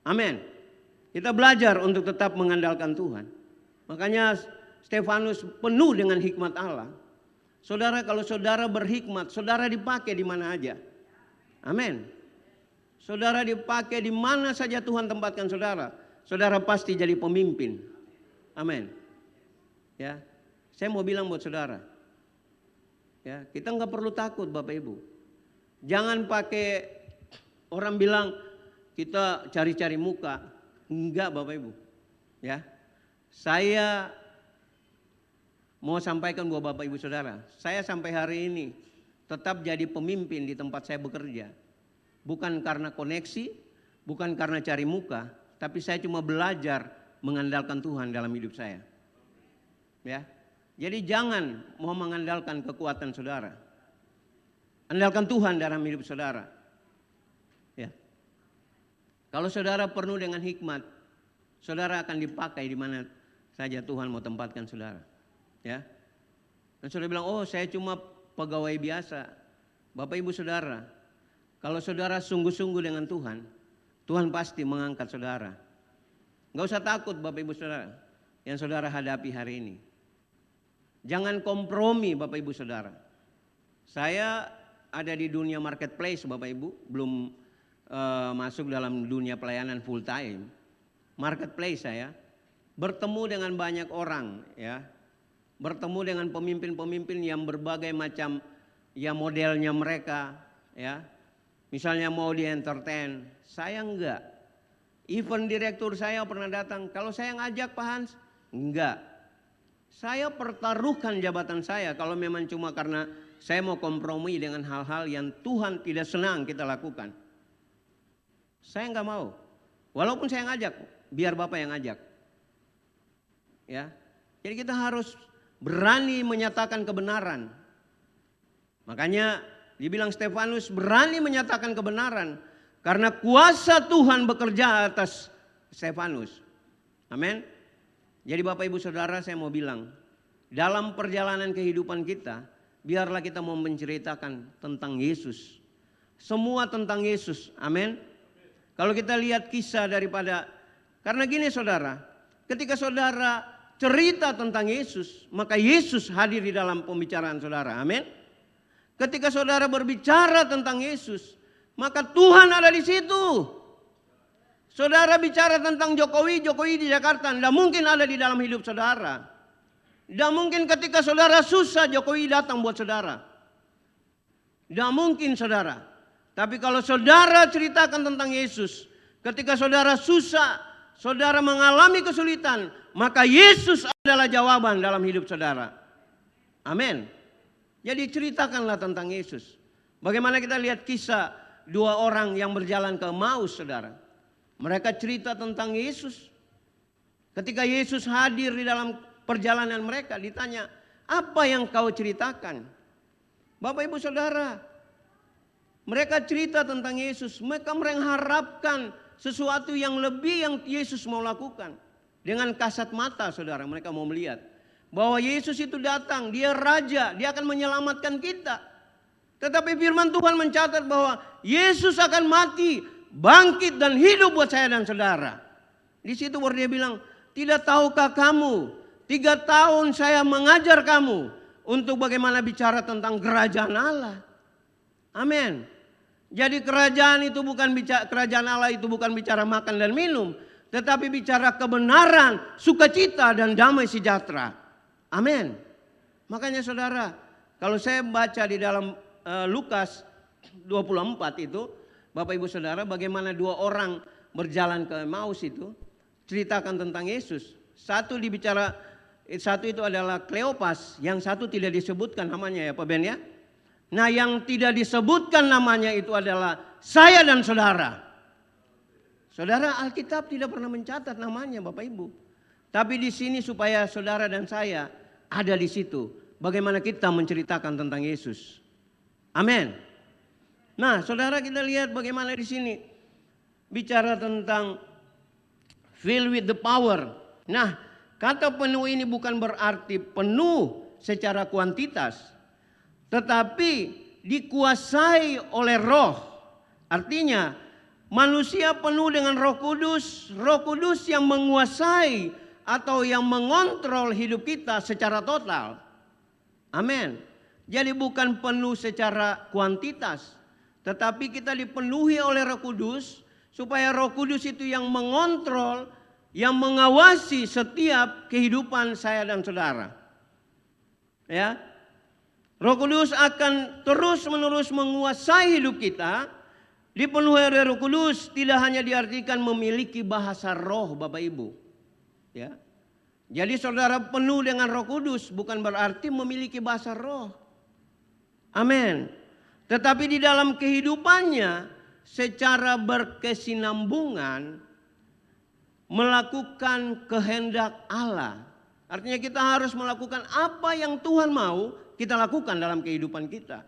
Amin. Kita belajar untuk tetap mengandalkan Tuhan. Makanya Stefanus penuh dengan hikmat Allah. Saudara, kalau saudara berhikmat, saudara dipakai di mana aja. Amin. Saudara dipakai di mana saja Tuhan tempatkan saudara. Saudara pasti jadi pemimpin. Amin. Ya, saya mau bilang buat saudara. Ya, kita nggak perlu takut Bapak Ibu. Jangan pakai orang bilang kita cari-cari muka. Enggak Bapak Ibu. Ya, saya mau sampaikan buat Bapak Ibu Saudara. Saya sampai hari ini tetap jadi pemimpin di tempat saya bekerja. Bukan karena koneksi, bukan karena cari muka, tapi saya cuma belajar mengandalkan Tuhan dalam hidup saya. Ya. Jadi jangan mau mengandalkan kekuatan saudara. Andalkan Tuhan dalam hidup saudara. Ya. Kalau saudara penuh dengan hikmat, saudara akan dipakai di mana saja Tuhan mau tempatkan saudara. Ya. Dan saudara bilang, "Oh, saya cuma pegawai biasa." Bapak Ibu Saudara, kalau saudara sungguh-sungguh dengan Tuhan, Tuhan pasti mengangkat saudara. Enggak usah takut Bapak Ibu Saudara yang saudara hadapi hari ini. Jangan kompromi Bapak Ibu Saudara. Saya ada di dunia marketplace Bapak Ibu, belum masuk dalam dunia pelayanan full time. Marketplace saya bertemu dengan banyak orang ya. Bertemu dengan pemimpin-pemimpin yang berbagai macam ya modelnya mereka ya. Misalnya mau di entertain, saya enggak. Event direktur saya pernah datang, kalau saya ngajak Pak Hans, enggak. Saya pertaruhkan jabatan saya kalau memang cuma karena saya mau kompromi dengan hal-hal yang Tuhan tidak senang kita lakukan. Saya nggak mau. Walaupun saya ngajak, biar Bapak yang ngajak. Ya. Jadi kita harus berani menyatakan kebenaran. Makanya dibilang Stefanus berani menyatakan kebenaran. Karena kuasa Tuhan bekerja atas Stefanus. Amin. Jadi Bapak Ibu Saudara, saya mau bilang, dalam perjalanan kehidupan kita, biarlah kita mau menceritakan tentang Yesus. Semua tentang Yesus. Amin. Kalau kita lihat kisah daripada, karena gini saudara, ketika saudara cerita tentang Yesus, maka Yesus hadir di dalam pembicaraan saudara. Amin. Ketika saudara berbicara tentang Yesus, maka Tuhan ada di situ. Saudara bicara tentang Jokowi di Jakarta, tidak mungkin ada di dalam hidup saudara. Tidak mungkin ketika saudara susah Jokowi datang buat saudara. Tidak mungkin saudara. Tapi kalau saudara ceritakan tentang Yesus, ketika saudara susah, saudara mengalami kesulitan, maka Yesus adalah jawaban dalam hidup saudara. Amin. Jadi ceritakanlah tentang Yesus. Bagaimana kita lihat kisah dua orang yang berjalan ke Emmaus, saudara. Mereka cerita tentang Yesus. Ketika Yesus hadir di dalam perjalanan mereka, ditanya, apa yang kau ceritakan? Bapak Ibu Saudara, mereka cerita tentang Yesus. Mereka mengharapkan sesuatu yang lebih yang Yesus mau lakukan. Dengan kasat mata saudara, mereka mau melihat bahwa Yesus itu datang, dia raja, dia akan menyelamatkan kita. Tetapi firman Tuhan mencatat bahwa Yesus akan mati, bangkit dan hidup buat saya dan saudara. Di situ baru dia bilang, tidak tahukah kamu, 3 tahun saya mengajar kamu untuk bagaimana bicara tentang kerajaan Allah. Amin. Jadi kerajaan Allah itu bukan bicara makan dan minum, tetapi bicara kebenaran, sukacita dan damai sejahtera. Amin. Makanya saudara, kalau saya baca di dalam Lukas 24 itu, Bapak Ibu Saudara, bagaimana 2 orang berjalan ke Emmaus itu, ceritakan tentang Yesus. Satu itu adalah Kleopas, yang satu tidak disebutkan namanya ya Pak Ben ya. Nah yang tidak disebutkan namanya itu adalah saya dan saudara. Saudara, Alkitab tidak pernah mencatat namanya Bapak Ibu. Tapi di sini supaya saudara dan saya ada di situ. Bagaimana kita menceritakan tentang Yesus. Amin. Nah saudara, kita lihat bagaimana di sini. Bicara tentang fill with the power. Nah kata penuh ini bukan berarti penuh secara kuantitas. Tetapi dikuasai oleh roh. Artinya manusia penuh dengan Roh Kudus yang menguasai atau yang mengontrol hidup kita secara total. Amin. Jadi bukan penuh secara kuantitas, tetapi kita dipenuhi oleh Roh Kudus supaya Roh Kudus itu yang mengontrol, yang mengawasi setiap kehidupan saya dan saudara. Ya. Roh Kudus akan terus-menerus menguasai hidup kita. Dipenuhi oleh Roh Kudus tidak hanya diartikan memiliki bahasa roh Bapak Ibu. Ya. Jadi saudara penuh dengan Roh Kudus bukan berarti memiliki bahasa roh. Amin. Tetapi di dalam kehidupannya secara berkesinambungan melakukan kehendak Allah. Artinya kita harus melakukan apa yang Tuhan mau kita lakukan dalam kehidupan kita.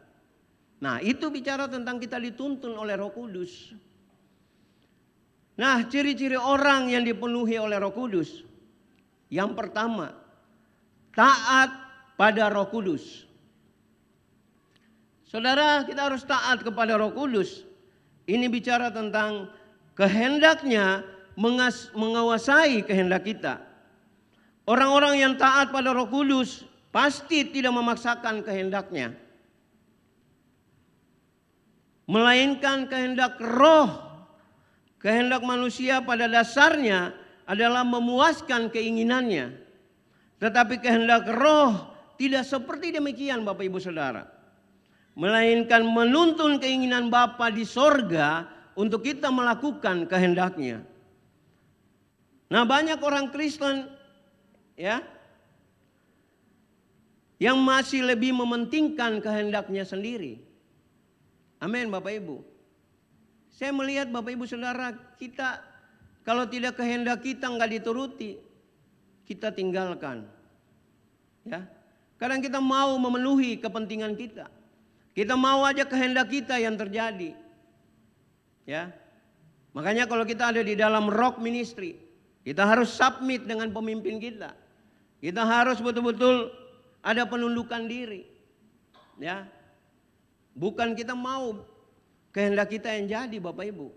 Nah itu bicara tentang kita dituntun oleh Roh Kudus. Nah ciri-ciri orang yang dipenuhi oleh Roh Kudus. Yang pertama, taat pada Roh Kudus. Saudara, kita harus taat kepada Roh Kudus. Ini bicara tentang kehendaknya menguasai kehendak kita. Orang-orang yang taat pada Roh Kudus pasti tidak memaksakan kehendaknya, melainkan kehendak roh. Kehendak manusia pada dasarnya adalah memuaskan keinginannya. Tetapi kehendak roh tidak seperti demikian Bapak Ibu Saudara. Melainkan menuntun keinginan Bapa di sorga untuk kita melakukan kehendaknya. Nah banyak orang Kristen ya yang masih lebih mementingkan kehendaknya sendiri. Amin Bapak Ibu. Saya melihat Bapak Ibu Saudara, kita kalau tidak kehendak kita nggak dituruti, kita tinggalkan. Ya, kadang kita mau memenuhi kepentingan kita. Kita mau aja kehendak kita yang terjadi. Ya. Makanya kalau kita ada di dalam rock ministry, kita harus submit dengan pemimpin kita. Kita harus betul-betul ada penundukan diri. Ya. Bukan kita mau kehendak kita yang jadi Bapak Ibu.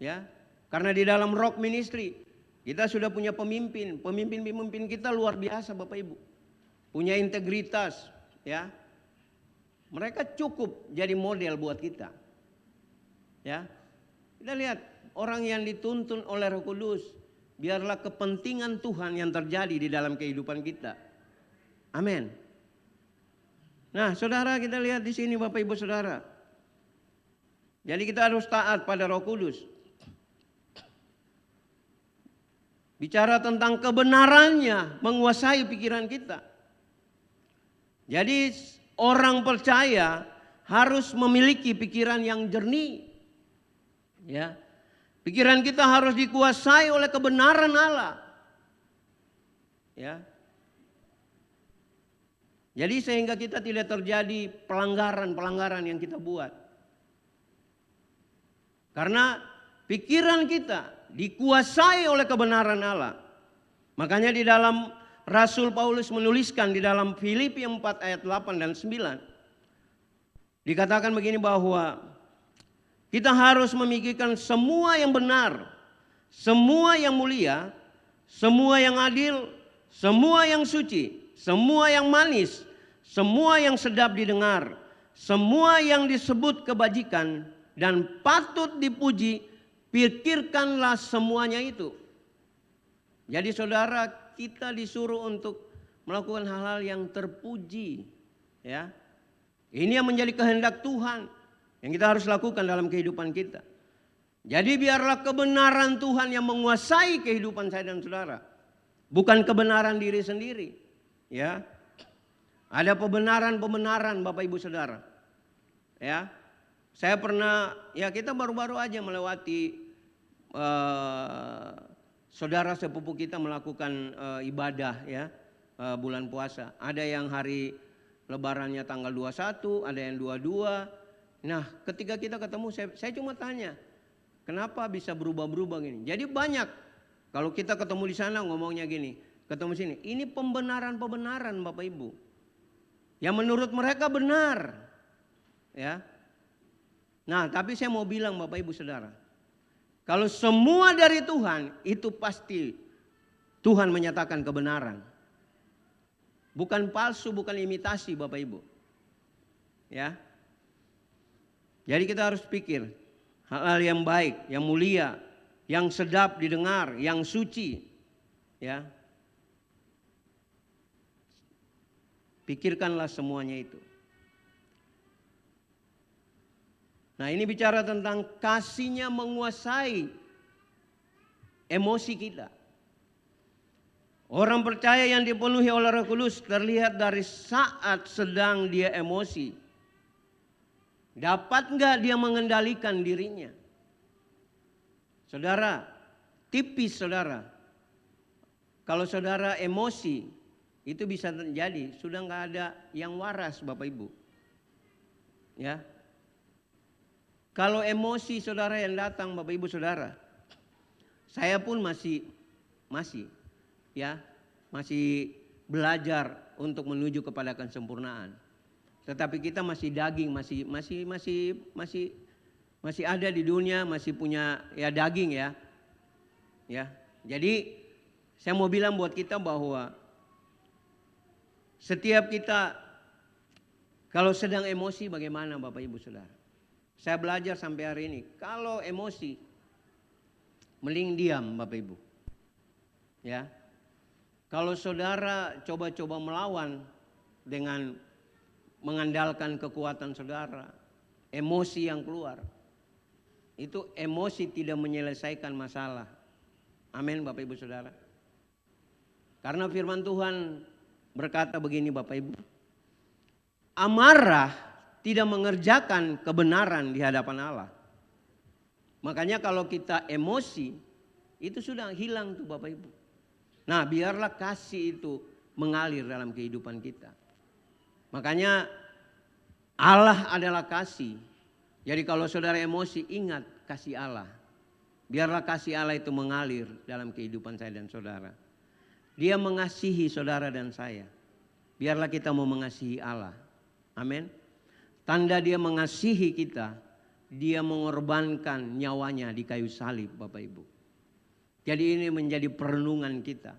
Ya. Karena di dalam rock ministry kita sudah punya pemimpin. Pemimpin kita luar biasa Bapak Ibu. Punya integritas, ya. Mereka cukup jadi model buat kita. Ya. Kita lihat orang yang dituntun oleh Roh Kudus, biarlah kepentingan Tuhan yang terjadi di dalam kehidupan kita. Amin. Nah, Saudara, kita lihat di sini Bapak Ibu Saudara. Jadi kita harus taat pada Roh Kudus. Bicara tentang kebenarannya menguasai pikiran kita. Jadi orang percaya harus memiliki pikiran yang jernih. Ya. Pikiran kita harus dikuasai oleh kebenaran Allah. Ya. Jadi sehingga kita tidak terjadi pelanggaran-pelanggaran yang kita buat. Karena pikiran kita dikuasai oleh kebenaran Allah. Makanya di dalam Rasul Paulus menuliskan di dalam Filipi 4 ayat 8 dan 9. Dikatakan begini bahwa kita harus memikirkan semua yang benar, semua yang mulia, semua yang adil, semua yang suci, semua yang manis, semua yang sedap didengar, semua yang disebut kebajikan dan patut dipuji, pikirkanlah semuanya itu. Jadi saudara, kita disuruh untuk melakukan hal-hal yang terpuji. Ya. Ini yang menjadi kehendak Tuhan yang kita harus lakukan dalam kehidupan kita. Jadi biarlah kebenaran Tuhan yang menguasai kehidupan saya dan saudara. Bukan kebenaran diri sendiri. Ya. Ada pembenaran-pembenaran Bapak Ibu Saudara. Ya. Saya pernah, ya kita baru-baru aja melewati saudara sepupu kita melakukan ibadah ya bulan puasa. Ada yang hari lebarannya tanggal 21, ada yang 22. Nah, ketika kita ketemu saya cuma tanya, kenapa bisa berubah-berubah gini? Jadi banyak kalau kita ketemu di sana ngomongnya gini, ketemu sini. Ini pembenaran-pembenaran Bapak Ibu. Yang menurut mereka benar. Ya. Nah, tapi saya mau bilang Bapak Ibu Saudara, kalau semua dari Tuhan, itu pasti Tuhan menyatakan kebenaran. Bukan palsu, bukan imitasi Bapak Ibu. Ya. Jadi kita harus pikir hal-hal yang baik, yang mulia, yang sedap didengar, yang suci. Ya. Pikirkanlah semuanya itu. Nah, ini bicara tentang kasihnya menguasai emosi kita. Orang percaya yang dipenuhi oleh Roh Kudus terlihat dari saat sedang dia emosi. Dapat enggak dia mengendalikan dirinya? Saudara, tipis saudara. Kalau saudara emosi, itu bisa terjadi. Sudah enggak ada yang waras Bapak Ibu. Ya. Kalau emosi saudara yang datang Bapak Ibu Saudara. Saya pun masih belajar untuk menuju kepada kesempurnaan. Tetapi kita masih daging, masih ada di dunia, masih punya ya daging ya. Ya. Jadi saya mau bilang buat kita bahwa setiap kita kalau sedang emosi bagaimana Bapak Ibu Saudara? Saya belajar sampai hari ini, kalau emosi mending diam Bapak Ibu. Ya. Kalau saudara coba-coba melawan dengan mengandalkan kekuatan saudara, emosi yang keluar, itu emosi tidak menyelesaikan masalah. Amin Bapak Ibu Saudara. Karena firman Tuhan berkata begini Bapak Ibu, amarah tidak mengerjakan kebenaran di hadapan Allah. Makanya kalau kita emosi, itu sudah hilang tuh Bapak Ibu. Nah, biarlah kasih itu mengalir dalam kehidupan kita. Makanya Allah adalah kasih. Jadi kalau saudara emosi, ingat kasih Allah. Biarlah kasih Allah itu mengalir dalam kehidupan saya dan saudara. Dia mengasihi saudara dan saya. Biarlah kita mau mengasihi Allah. Amin. Tanda dia mengasihi kita, dia mengorbankan nyawanya di kayu salib Bapak Ibu. Jadi ini menjadi perenungan kita.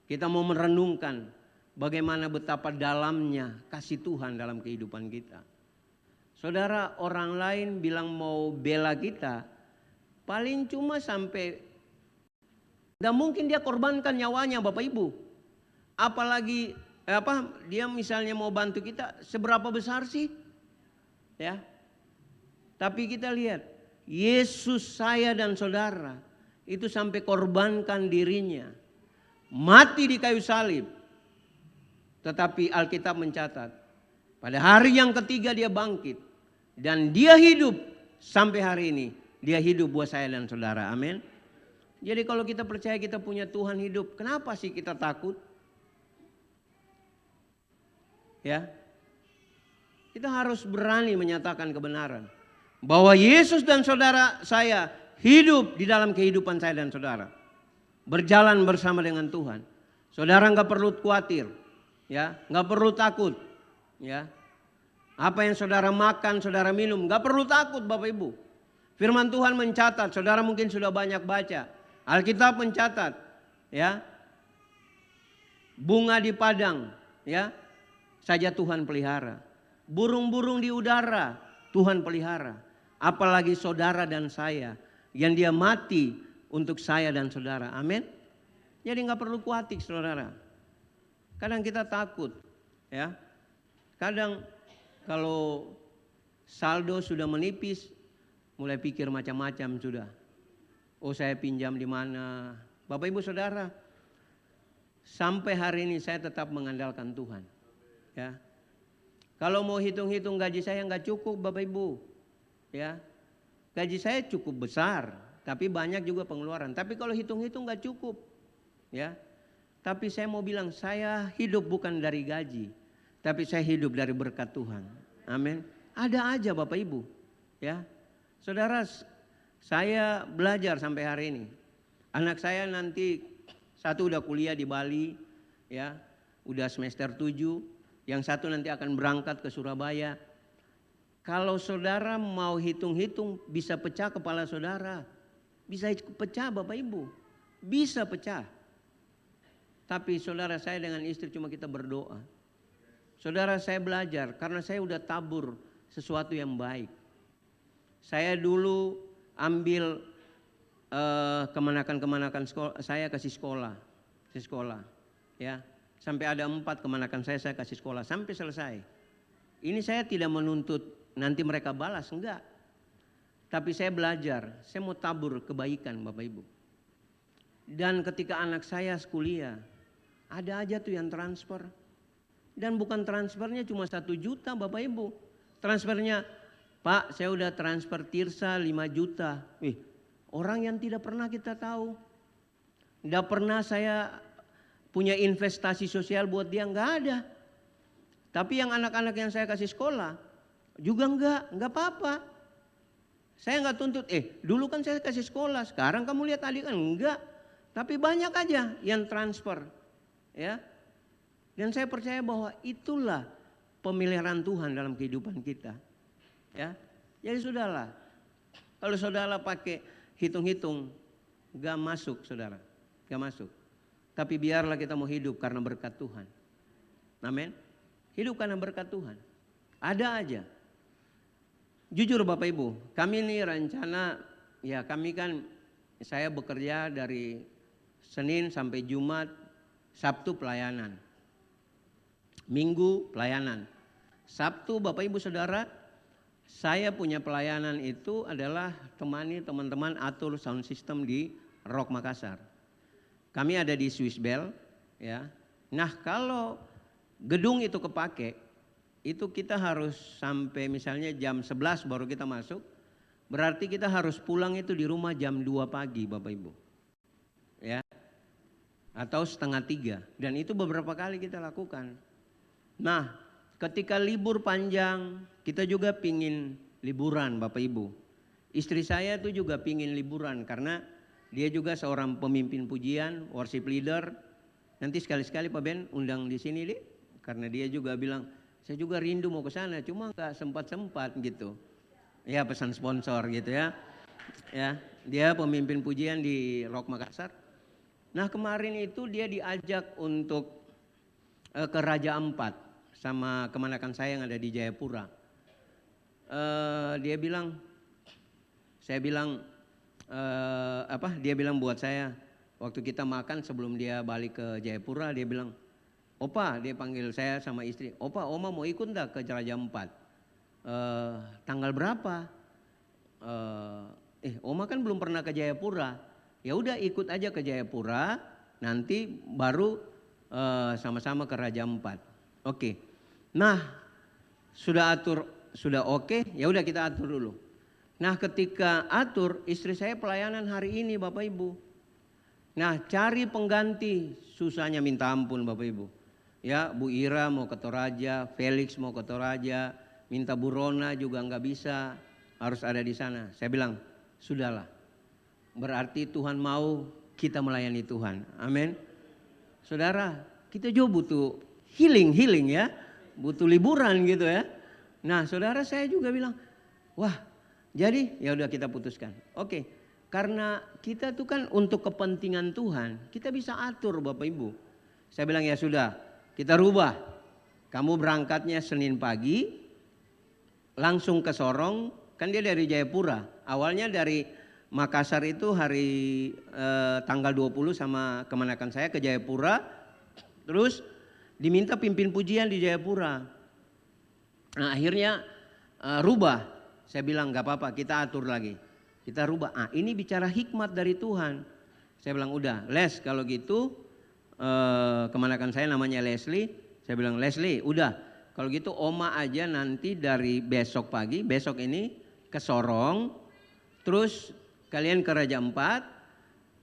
Kita mau merenungkan bagaimana betapa dalamnya kasih Tuhan dalam kehidupan kita. Saudara, orang lain bilang mau bela kita, paling cuma sampai, tidak mungkin dia korbankan nyawanya Bapak Ibu. Apalagi dia misalnya mau bantu kita, seberapa besar sih? Ya. Tapi kita lihat, Yesus saya dan saudara itu sampai korbankan dirinya, mati di kayu salib. Tetapi Alkitab mencatat, pada hari yang ketiga dia bangkit. Dan dia hidup sampai hari ini. Dia hidup buat saya dan saudara. Amin. Jadi kalau kita percaya kita punya Tuhan hidup, kenapa sih kita takut? Ya. Kita harus berani menyatakan kebenaran. Bahwa Yesus dan saudara saya hidup di dalam kehidupan saya dan saudara. Berjalan bersama dengan Tuhan. Saudara nggak perlu khawatir. Ya, nggak perlu takut. Ya. Apa yang saudara makan, saudara minum, nggak perlu takut Bapak Ibu. Firman Tuhan mencatat, saudara mungkin sudah banyak baca. Alkitab mencatat, ya, bunga di padang, ya, saja Tuhan pelihara. Burung-burung di udara, Tuhan pelihara. Apalagi saudara dan saya, yang dia mati untuk saya dan saudara. Amin. Jadi nggak perlu khawatir saudara. Kadang kita takut, ya. Kadang kalau saldo sudah menipis, mulai pikir macam-macam sudah. Oh, saya pinjam di mana? Bapak Ibu Saudara, sampai hari ini saya tetap mengandalkan Tuhan. Ya, kalau mau hitung-hitung gaji saya nggak cukup, Bapak Ibu. Ya, gaji saya cukup besar, tapi banyak juga pengeluaran. Tapi kalau hitung-hitung nggak cukup. Ya, tapi saya mau bilang saya hidup bukan dari gaji. Tapi saya hidup dari berkat Tuhan. Amin. Ada aja Bapak Ibu. Ya. Saudara, saya belajar sampai hari ini. Anak saya nanti satu udah kuliah di Bali. Ya. Udah semester 7. Yang satu nanti akan berangkat ke Surabaya. Kalau saudara mau hitung-hitung bisa pecah kepala saudara. Bisa pecah Bapak Ibu. Bisa pecah. Tapi saudara saya dengan istri cuma kita berdoa. Saudara saya belajar karena saya udah tabur sesuatu yang baik. Saya dulu ambil kemanakan-kemanakan sekolah, saya kasih sekolah. Ya, sampai ada 4 kemanakan saya kasih sekolah sampai selesai. Ini saya tidak menuntut nanti mereka balas, enggak. Tapi saya belajar, saya mau tabur kebaikan Bapak Ibu. Dan ketika anak saya kuliah, ada aja tuh yang transfer. Dan bukan transfernya cuma 1 juta Bapak Ibu. Transfernya, Pak saya udah transfer Tirsa 5 juta. Orang yang tidak pernah kita tahu. Tidak pernah saya punya investasi sosial buat dia, enggak ada. Tapi yang anak-anak yang saya kasih sekolah juga enggak apa-apa. Saya enggak tuntut, dulu kan saya kasih sekolah, sekarang kamu lihat adik kan, enggak. Tapi banyak aja yang transfer. Ya. Dan saya percaya bahwa itulah pemeliharaan Tuhan dalam kehidupan kita. Ya. Jadi sudahlah. Kalau saudara pakai hitung-hitung, gak masuk saudara. Gak masuk. Tapi biarlah kita mau hidup karena berkat Tuhan. Amin. Hidup karena berkat Tuhan. Ada aja. Jujur Bapak Ibu, kami ini rencana, ya kami kan, saya bekerja dari Senin sampai Jumat, Sabtu pelayanan. Minggu pelayanan. Sabtu Bapak Ibu Saudara, saya punya pelayanan itu adalah temani teman-teman atur sound system di Rock Makassar. Kami ada di Swiss Bell, ya. Nah kalau gedung itu kepake, itu kita harus sampai misalnya jam 11 baru kita masuk. Berarti kita harus pulang itu di rumah jam 2 pagi Bapak Ibu. Ya. Atau setengah 3. Dan itu beberapa kali kita lakukan. Nah, ketika libur panjang, kita juga pingin liburan Bapak Ibu. Istri saya itu juga pingin liburan karena dia juga seorang pemimpin pujian, worship leader. Nanti sekali-sekali Pak Ben undang di sini deh. Karena dia juga bilang, saya juga rindu mau ke sana, cuma nggak sempat-sempat gitu. Ya pesan sponsor gitu ya. Ya, dia pemimpin pujian di Rock Makassar. Nah kemarin itu dia diajak untuk ke Raja Ampat sama kemanakan saya yang ada di Jayapura. Dia bilang, saya bilang dia bilang buat saya waktu kita makan sebelum dia balik ke Jayapura, dia bilang, Opa, dia panggil saya sama istri, Opa, Oma mau ikut enggak ke Raja Ampat? Tanggal berapa? Oma kan belum pernah ke Jayapura. Ya udah ikut aja ke Jayapura, nanti baru sama-sama ke Raja Ampat. Oke. Nah, sudah oke, ya udah kita atur dulu. Nah, ketika atur, istri saya pelayanan hari ini Bapak Ibu. Nah, cari pengganti susahnya minta ampun Bapak Ibu. Ya, Bu Ira mau ke Toraja, Felix mau ke Toraja, minta Bu Rona juga nggak bisa, harus ada di sana. Saya bilang, sudahlah. Berarti Tuhan mau kita melayani Tuhan. Amin. Saudara, kita juga butuh healing ya. Butuh liburan gitu ya. Nah, saudara saya juga bilang, wah, jadi ya udah kita putuskan. Oke, karena kita tuh kan untuk kepentingan Tuhan, kita bisa atur Bapak Ibu. Saya bilang ya sudah, kita rubah. Kamu berangkatnya Senin pagi, langsung ke Sorong, kan dia dari Jayapura. Awalnya dari Makassar itu hari tanggal 20 sama kemanakan saya ke Jayapura. Terus diminta pimpin pujian di Jayapura. Nah akhirnya rubah. Saya bilang gak apa-apa kita atur lagi. Kita rubah. Ini bicara hikmat dari Tuhan. Saya bilang udah Les kalau gitu kemanakan saya namanya Leslie. Saya bilang Leslie udah kalau gitu Oma aja nanti dari besok pagi. Besok ini ke Sorong. Terus kalian ke Raja Ampat,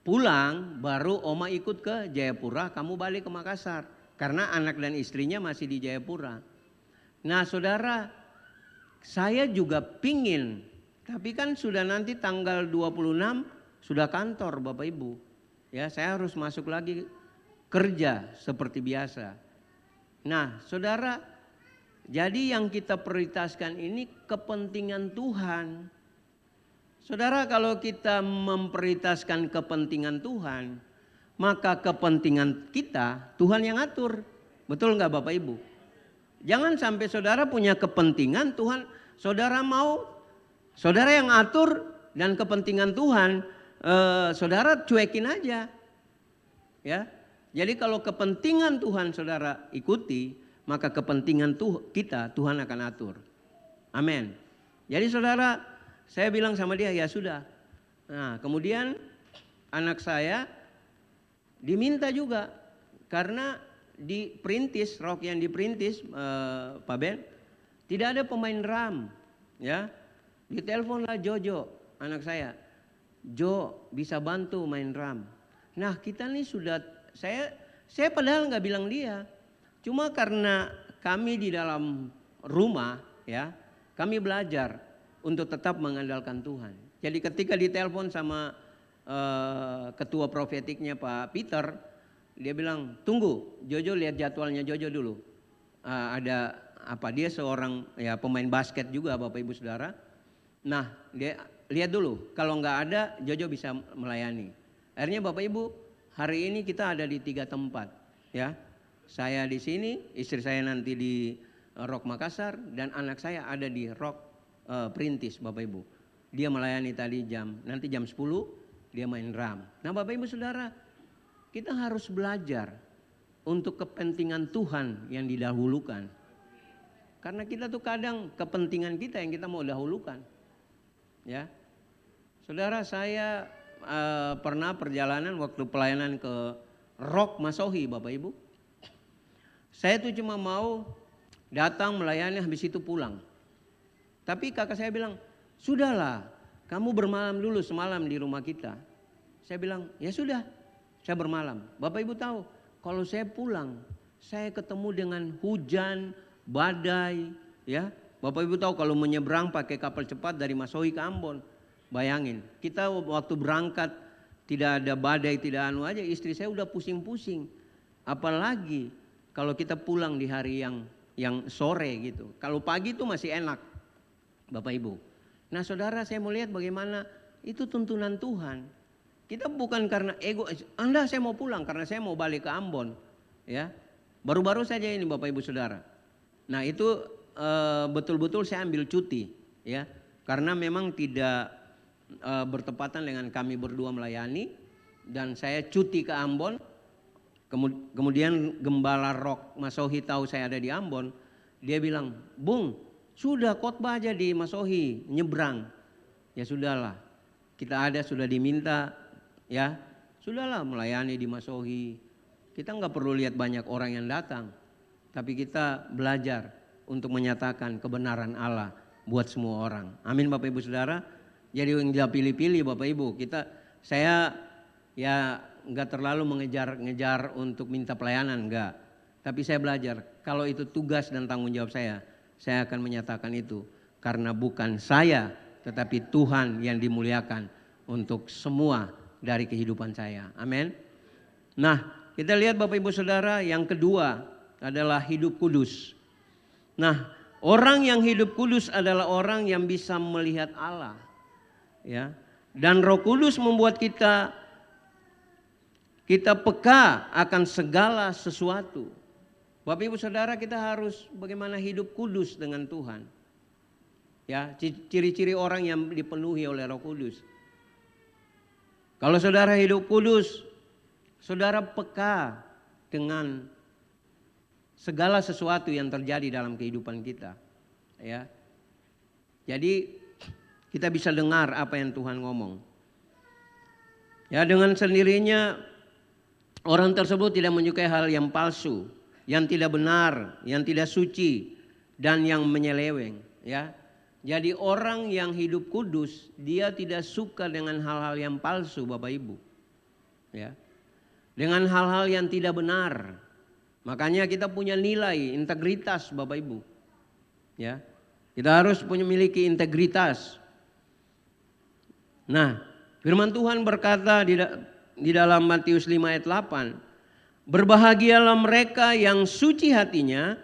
pulang baru Oma ikut ke Jayapura, kamu balik ke Makassar. Karena anak dan istrinya masih di Jayapura. Nah saudara, saya juga pingin, tapi kan sudah nanti tanggal 26 sudah kantor Bapak Ibu. Ya, saya harus masuk lagi kerja seperti biasa. Nah saudara, jadi yang kita prioritaskan ini kepentingan Tuhan. Saudara, kalau kita memprioritaskan kepentingan Tuhan, maka kepentingan kita Tuhan yang atur. Betul nggak Bapak Ibu? Jangan sampai saudara punya kepentingan Tuhan, saudara mau, saudara yang atur dan kepentingan Tuhan, saudara cuekin aja. Ya, jadi kalau kepentingan Tuhan saudara ikuti, maka kepentingan kita Tuhan akan atur. Amin. Jadi saudara, saya bilang sama dia, ya sudah. Nah, kemudian anak saya diminta juga karena diperintis, rok yang diperintis Pak Ben, tidak ada pemain drum, ya. Diteleponlah Jojo, anak saya. Jo bisa bantu main drum. Nah, kita nih sudah saya padahal nggak bilang dia. Cuma karena kami di dalam rumah, ya, kami belajar untuk tetap mengandalkan Tuhan. Jadi ketika ditelepon sama ketua profetiknya Pak Peter, dia bilang, tunggu Jojo lihat jadwalnya Jojo dulu. Ada apa, dia seorang ya pemain basket juga Bapak Ibu Saudara. Nah dia lihat dulu, kalau nggak ada Jojo bisa melayani. Akhirnya Bapak Ibu, hari ini kita ada di 3 tempat. Ya, saya di sini, istri saya nanti di Rock Makassar, dan anak saya ada di Rock Perintis Bapak Ibu. Dia melayani tadi nanti jam 10 dia main drum. Nah Bapak Ibu Saudara, kita harus belajar untuk kepentingan Tuhan yang didahulukan. Karena kita tuh kadang kepentingan kita yang kita mau dahulukan. Ya, saudara, saya pernah perjalanan waktu pelayanan ke Rock Masohi Bapak Ibu. Saya tuh cuma mau datang melayani habis itu pulang. Tapi kakak saya bilang, sudahlah kamu bermalam dulu semalam di rumah kita. Saya bilang, ya sudah, saya bermalam. Bapak Ibu tahu, kalau saya pulang, saya ketemu dengan hujan, badai, ya. Bapak Ibu tahu kalau menyeberang pakai kapal cepat dari Masohi ke Ambon, bayangin. Kita waktu berangkat tidak ada badai, tidak anu aja, istri saya udah pusing-pusing. Apalagi kalau kita pulang di hari yang sore gitu. Kalau pagi itu masih enak, Bapak Ibu. Nah saudara, saya mau lihat bagaimana itu tuntunan Tuhan. Kita bukan karena ego, saya mau pulang karena saya mau balik ke Ambon. Ya, baru-baru saja ini Bapak Ibu Saudara. Nah itu betul-betul saya ambil cuti, ya, karena memang tidak bertepatan dengan kami berdua melayani, dan saya cuti ke Ambon. Kemudian Gembala Rock Masohi tahu saya ada di Ambon, dia bilang, Bung, sudah khotbah aja di Masohi, nyebrang. Ya sudahlah, kita ada sudah diminta, ya sudahlah melayani di Masohi. Kita nggak perlu lihat banyak orang yang datang, tapi kita belajar untuk menyatakan kebenaran Allah buat semua orang. Amin Bapak Ibu Saudara. Jadi yang tidak pilih-pilih Bapak Ibu, saya ya nggak terlalu mengejar untuk minta pelayanan, enggak. Tapi saya belajar kalau itu tugas dan tanggung jawab saya akan menyatakan itu, karena bukan saya tetapi Tuhan yang dimuliakan untuk semua dari kehidupan saya. Amin. Nah, kita lihat Bapak Ibu Saudara, yang kedua adalah hidup kudus. Nah, orang yang hidup kudus adalah orang yang bisa melihat Allah. Ya. Dan Roh Kudus membuat kita peka akan segala sesuatu. Bapak Ibu Saudara, kita harus bagaimana hidup kudus dengan Tuhan. Ya, ciri-ciri orang yang dipenuhi oleh Roh Kudus. Kalau saudara hidup kudus, saudara peka dengan segala sesuatu yang terjadi dalam kehidupan kita. Ya. Jadi kita bisa dengar apa yang Tuhan ngomong. Ya, dengan sendirinya orang tersebut tidak menyukai hal yang palsu, yang tidak benar, yang tidak suci, dan yang menyeleweng. Ya. Jadi orang yang hidup kudus, dia tidak suka dengan hal-hal yang palsu Bapak Ibu. Ya. Dengan hal-hal yang tidak benar. Makanya kita punya nilai integritas Bapak Ibu. Ya. Kita harus memiliki integritas. Nah, firman Tuhan berkata di dalam Matius 5 ayat 8, berbahagialah mereka yang suci hatinya,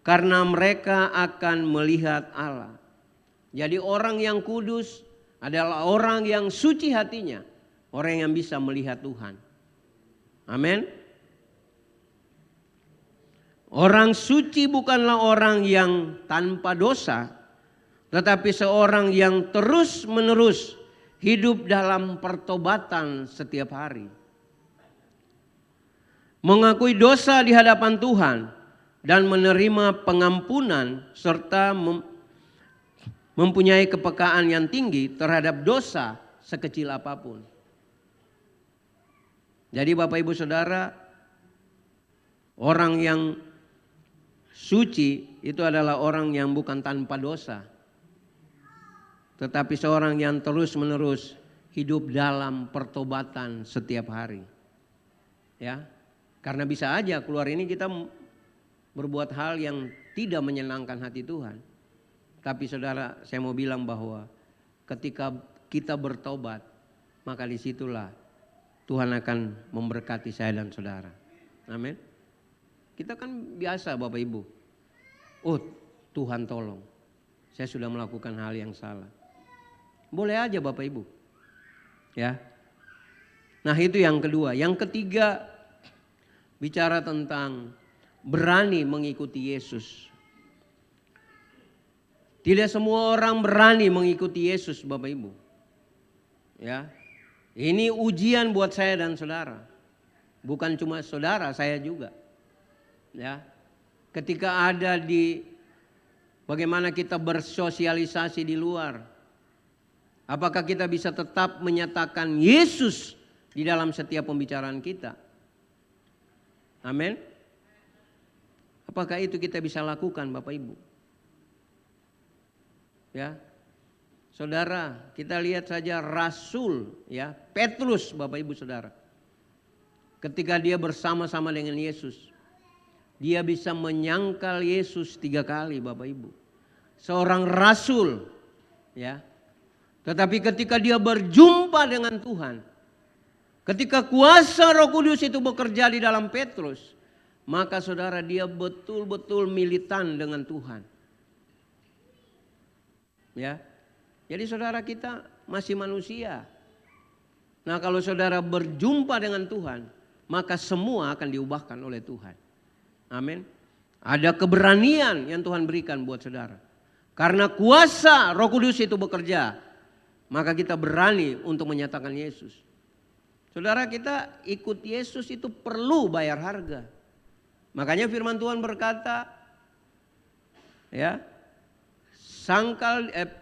karena mereka akan melihat Allah. Jadi orang yang kudus adalah orang yang suci hatinya, orang yang bisa melihat Tuhan. Amin. Orang suci bukanlah orang yang tanpa dosa, tetapi seorang yang terus-menerus hidup dalam pertobatan setiap hari. Mengakui dosa di hadapan Tuhan dan menerima pengampunan serta mempunyai kepekaan yang tinggi terhadap dosa sekecil apapun. Jadi Bapak Ibu Saudara, orang yang suci itu adalah orang yang bukan tanpa dosa, tetapi seorang yang terus-menerus hidup dalam pertobatan setiap hari. Ya, karena bisa aja keluar ini kita berbuat hal yang tidak menyenangkan hati Tuhan. Tapi saudara, saya mau bilang bahwa ketika kita bertobat, maka disitulah Tuhan akan memberkati saya dan saudara. Amin. Kita kan biasa Bapak Ibu. Oh Tuhan tolong, saya sudah melakukan hal yang salah. Boleh aja Bapak Ibu. Ya. Nah itu yang kedua. Yang ketiga, bicara tentang berani mengikuti Yesus. Tidak semua orang berani mengikuti Yesus Bapak Ibu. Ya. Ini ujian buat saya dan saudara. Bukan cuma saudara, saya juga. Ya. Ketika ada di bagaimana kita bersosialisasi di luar. Apakah kita bisa tetap menyatakan Yesus di dalam setiap pembicaraan kita? Amin. Apakah itu kita bisa lakukan Bapak Ibu? Ya. Saudara, kita lihat saja Rasul ya, Petrus Bapak Ibu Saudara. Ketika dia bersama-sama dengan Yesus, dia bisa menyangkal Yesus 3 kali Bapak Ibu. Seorang rasul ya. Tetapi ketika dia berjumpa dengan Tuhan, ketika kuasa Roh Kudus itu bekerja di dalam Petrus, maka saudara dia betul-betul militan dengan Tuhan. Ya. Jadi saudara kita masih manusia. Nah kalau saudara berjumpa dengan Tuhan, maka semua akan diubahkan oleh Tuhan. Amin. Ada keberanian yang Tuhan berikan buat saudara. Karena kuasa Roh Kudus itu bekerja, maka kita berani untuk menyatakan Yesus. Saudara, kita ikut Yesus itu perlu bayar harga. Makanya firman Tuhan berkata, ya,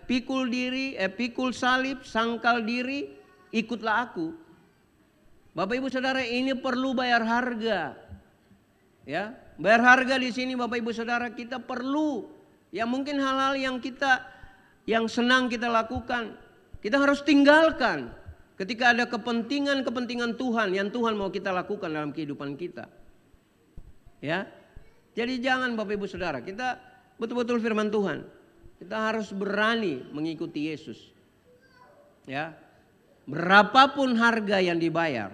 pikul salib, sangkal diri, ikutlah aku. Bapak Ibu Saudara, ini perlu bayar harga. Ya, bayar harga di sini Bapak Ibu Saudara, kita perlu. Ya mungkin hal-hal yang senang kita lakukan, kita harus tinggalkan. Ketika ada kepentingan Tuhan yang Tuhan mau kita lakukan dalam kehidupan kita. Ya. Jadi jangan Bapak Ibu Saudara, kita betul-betul firman Tuhan. Kita harus berani mengikuti Yesus. Ya. Berapapun harga yang dibayar.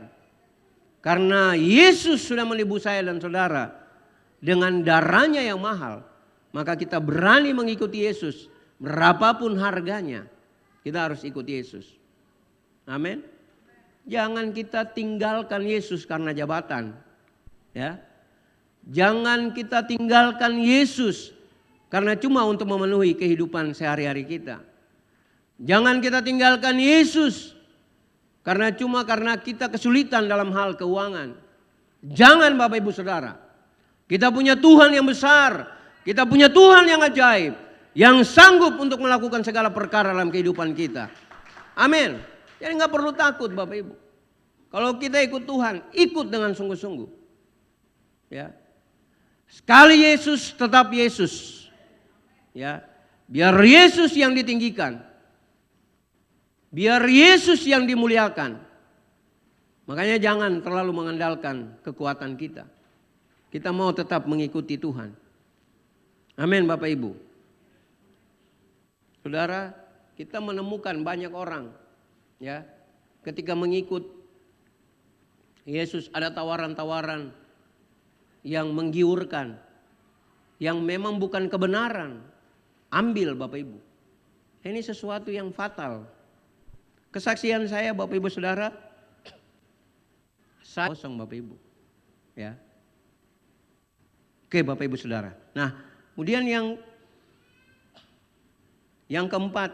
Karena Yesus sudah menebus saya dan saudara dengan darahnya yang mahal, maka kita berani mengikuti Yesus. Berapapun harganya, kita harus ikuti Yesus. Amin. Jangan kita tinggalkan Yesus karena jabatan. Ya. Jangan kita tinggalkan Yesus karena cuma untuk memenuhi kehidupan sehari-hari kita. Jangan kita tinggalkan Yesus karena kita kesulitan dalam hal keuangan. Jangan Bapak Ibu Saudara. Kita punya Tuhan yang besar. Kita punya Tuhan yang ajaib. Yang sanggup untuk melakukan segala perkara dalam kehidupan kita. Amin. Jadi gak perlu takut Bapak Ibu. Kalau kita ikut Tuhan, ikut dengan sungguh-sungguh. Ya. Sekali Yesus, tetap Yesus. Ya. Biar Yesus yang ditinggikan. Biar Yesus yang dimuliakan. Makanya jangan terlalu mengandalkan kekuatan kita. Kita mau tetap mengikuti Tuhan. Amin Bapak Ibu. Saudara, kita menemukan banyak orang. Ya, ketika mengikut Yesus ada tawaran-tawaran yang menggiurkan. Yang memang bukan kebenaran. Ambil Bapak Ibu. Ini sesuatu yang fatal. Kesaksian saya Bapak Ibu Saudara, saya kosong Bapak Ibu. Ya. Oke Bapak Ibu Saudara. Nah, kemudian yang keempat,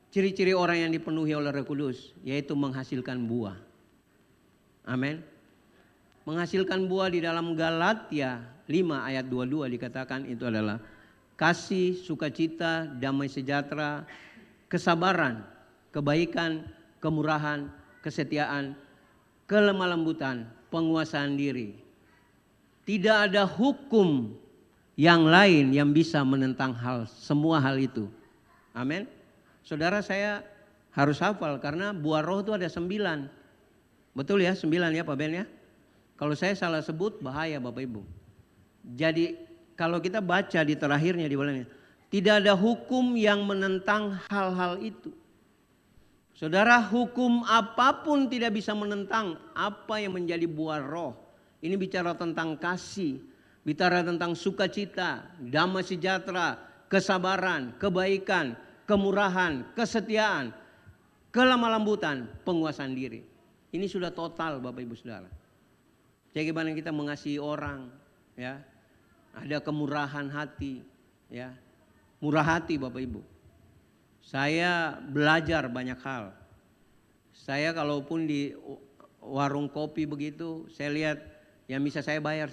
ciri-ciri orang yang dipenuhi oleh Roh Kudus, yaitu menghasilkan buah. Amin. Menghasilkan buah di dalam Galatia 5 ayat 22 dikatakan itu adalah kasih, sukacita, damai sejahtera, kesabaran, kebaikan, kemurahan, kesetiaan, kelemah lembutan, penguasaan diri. Tidak ada hukum yang lain yang bisa menentang semua hal itu. Amin. Saudara, saya harus hafal karena buah roh itu ada 9. Betul ya, 9 ya Pak Ben ya. Kalau saya salah sebut bahaya Bapak Ibu. Jadi kalau kita baca di terakhirnya di bulannya, tidak ada hukum yang menentang hal-hal itu. Saudara, hukum apapun tidak bisa menentang apa yang menjadi buah roh. Ini bicara tentang kasih, bicara tentang sukacita, damai sejahtera, kesabaran, kebaikan, kemurahan, kesetiaan, kelemah lembutan, penguasaan diri. Ini sudah total Bapak Ibu Saudara. Jadi bagaimana kita mengasihi orang, ya. Ada kemurahan hati, ya. Murah hati Bapak Ibu. Saya belajar banyak hal. Saya kalaupun di warung kopi begitu, saya lihat yang bisa saya bayar,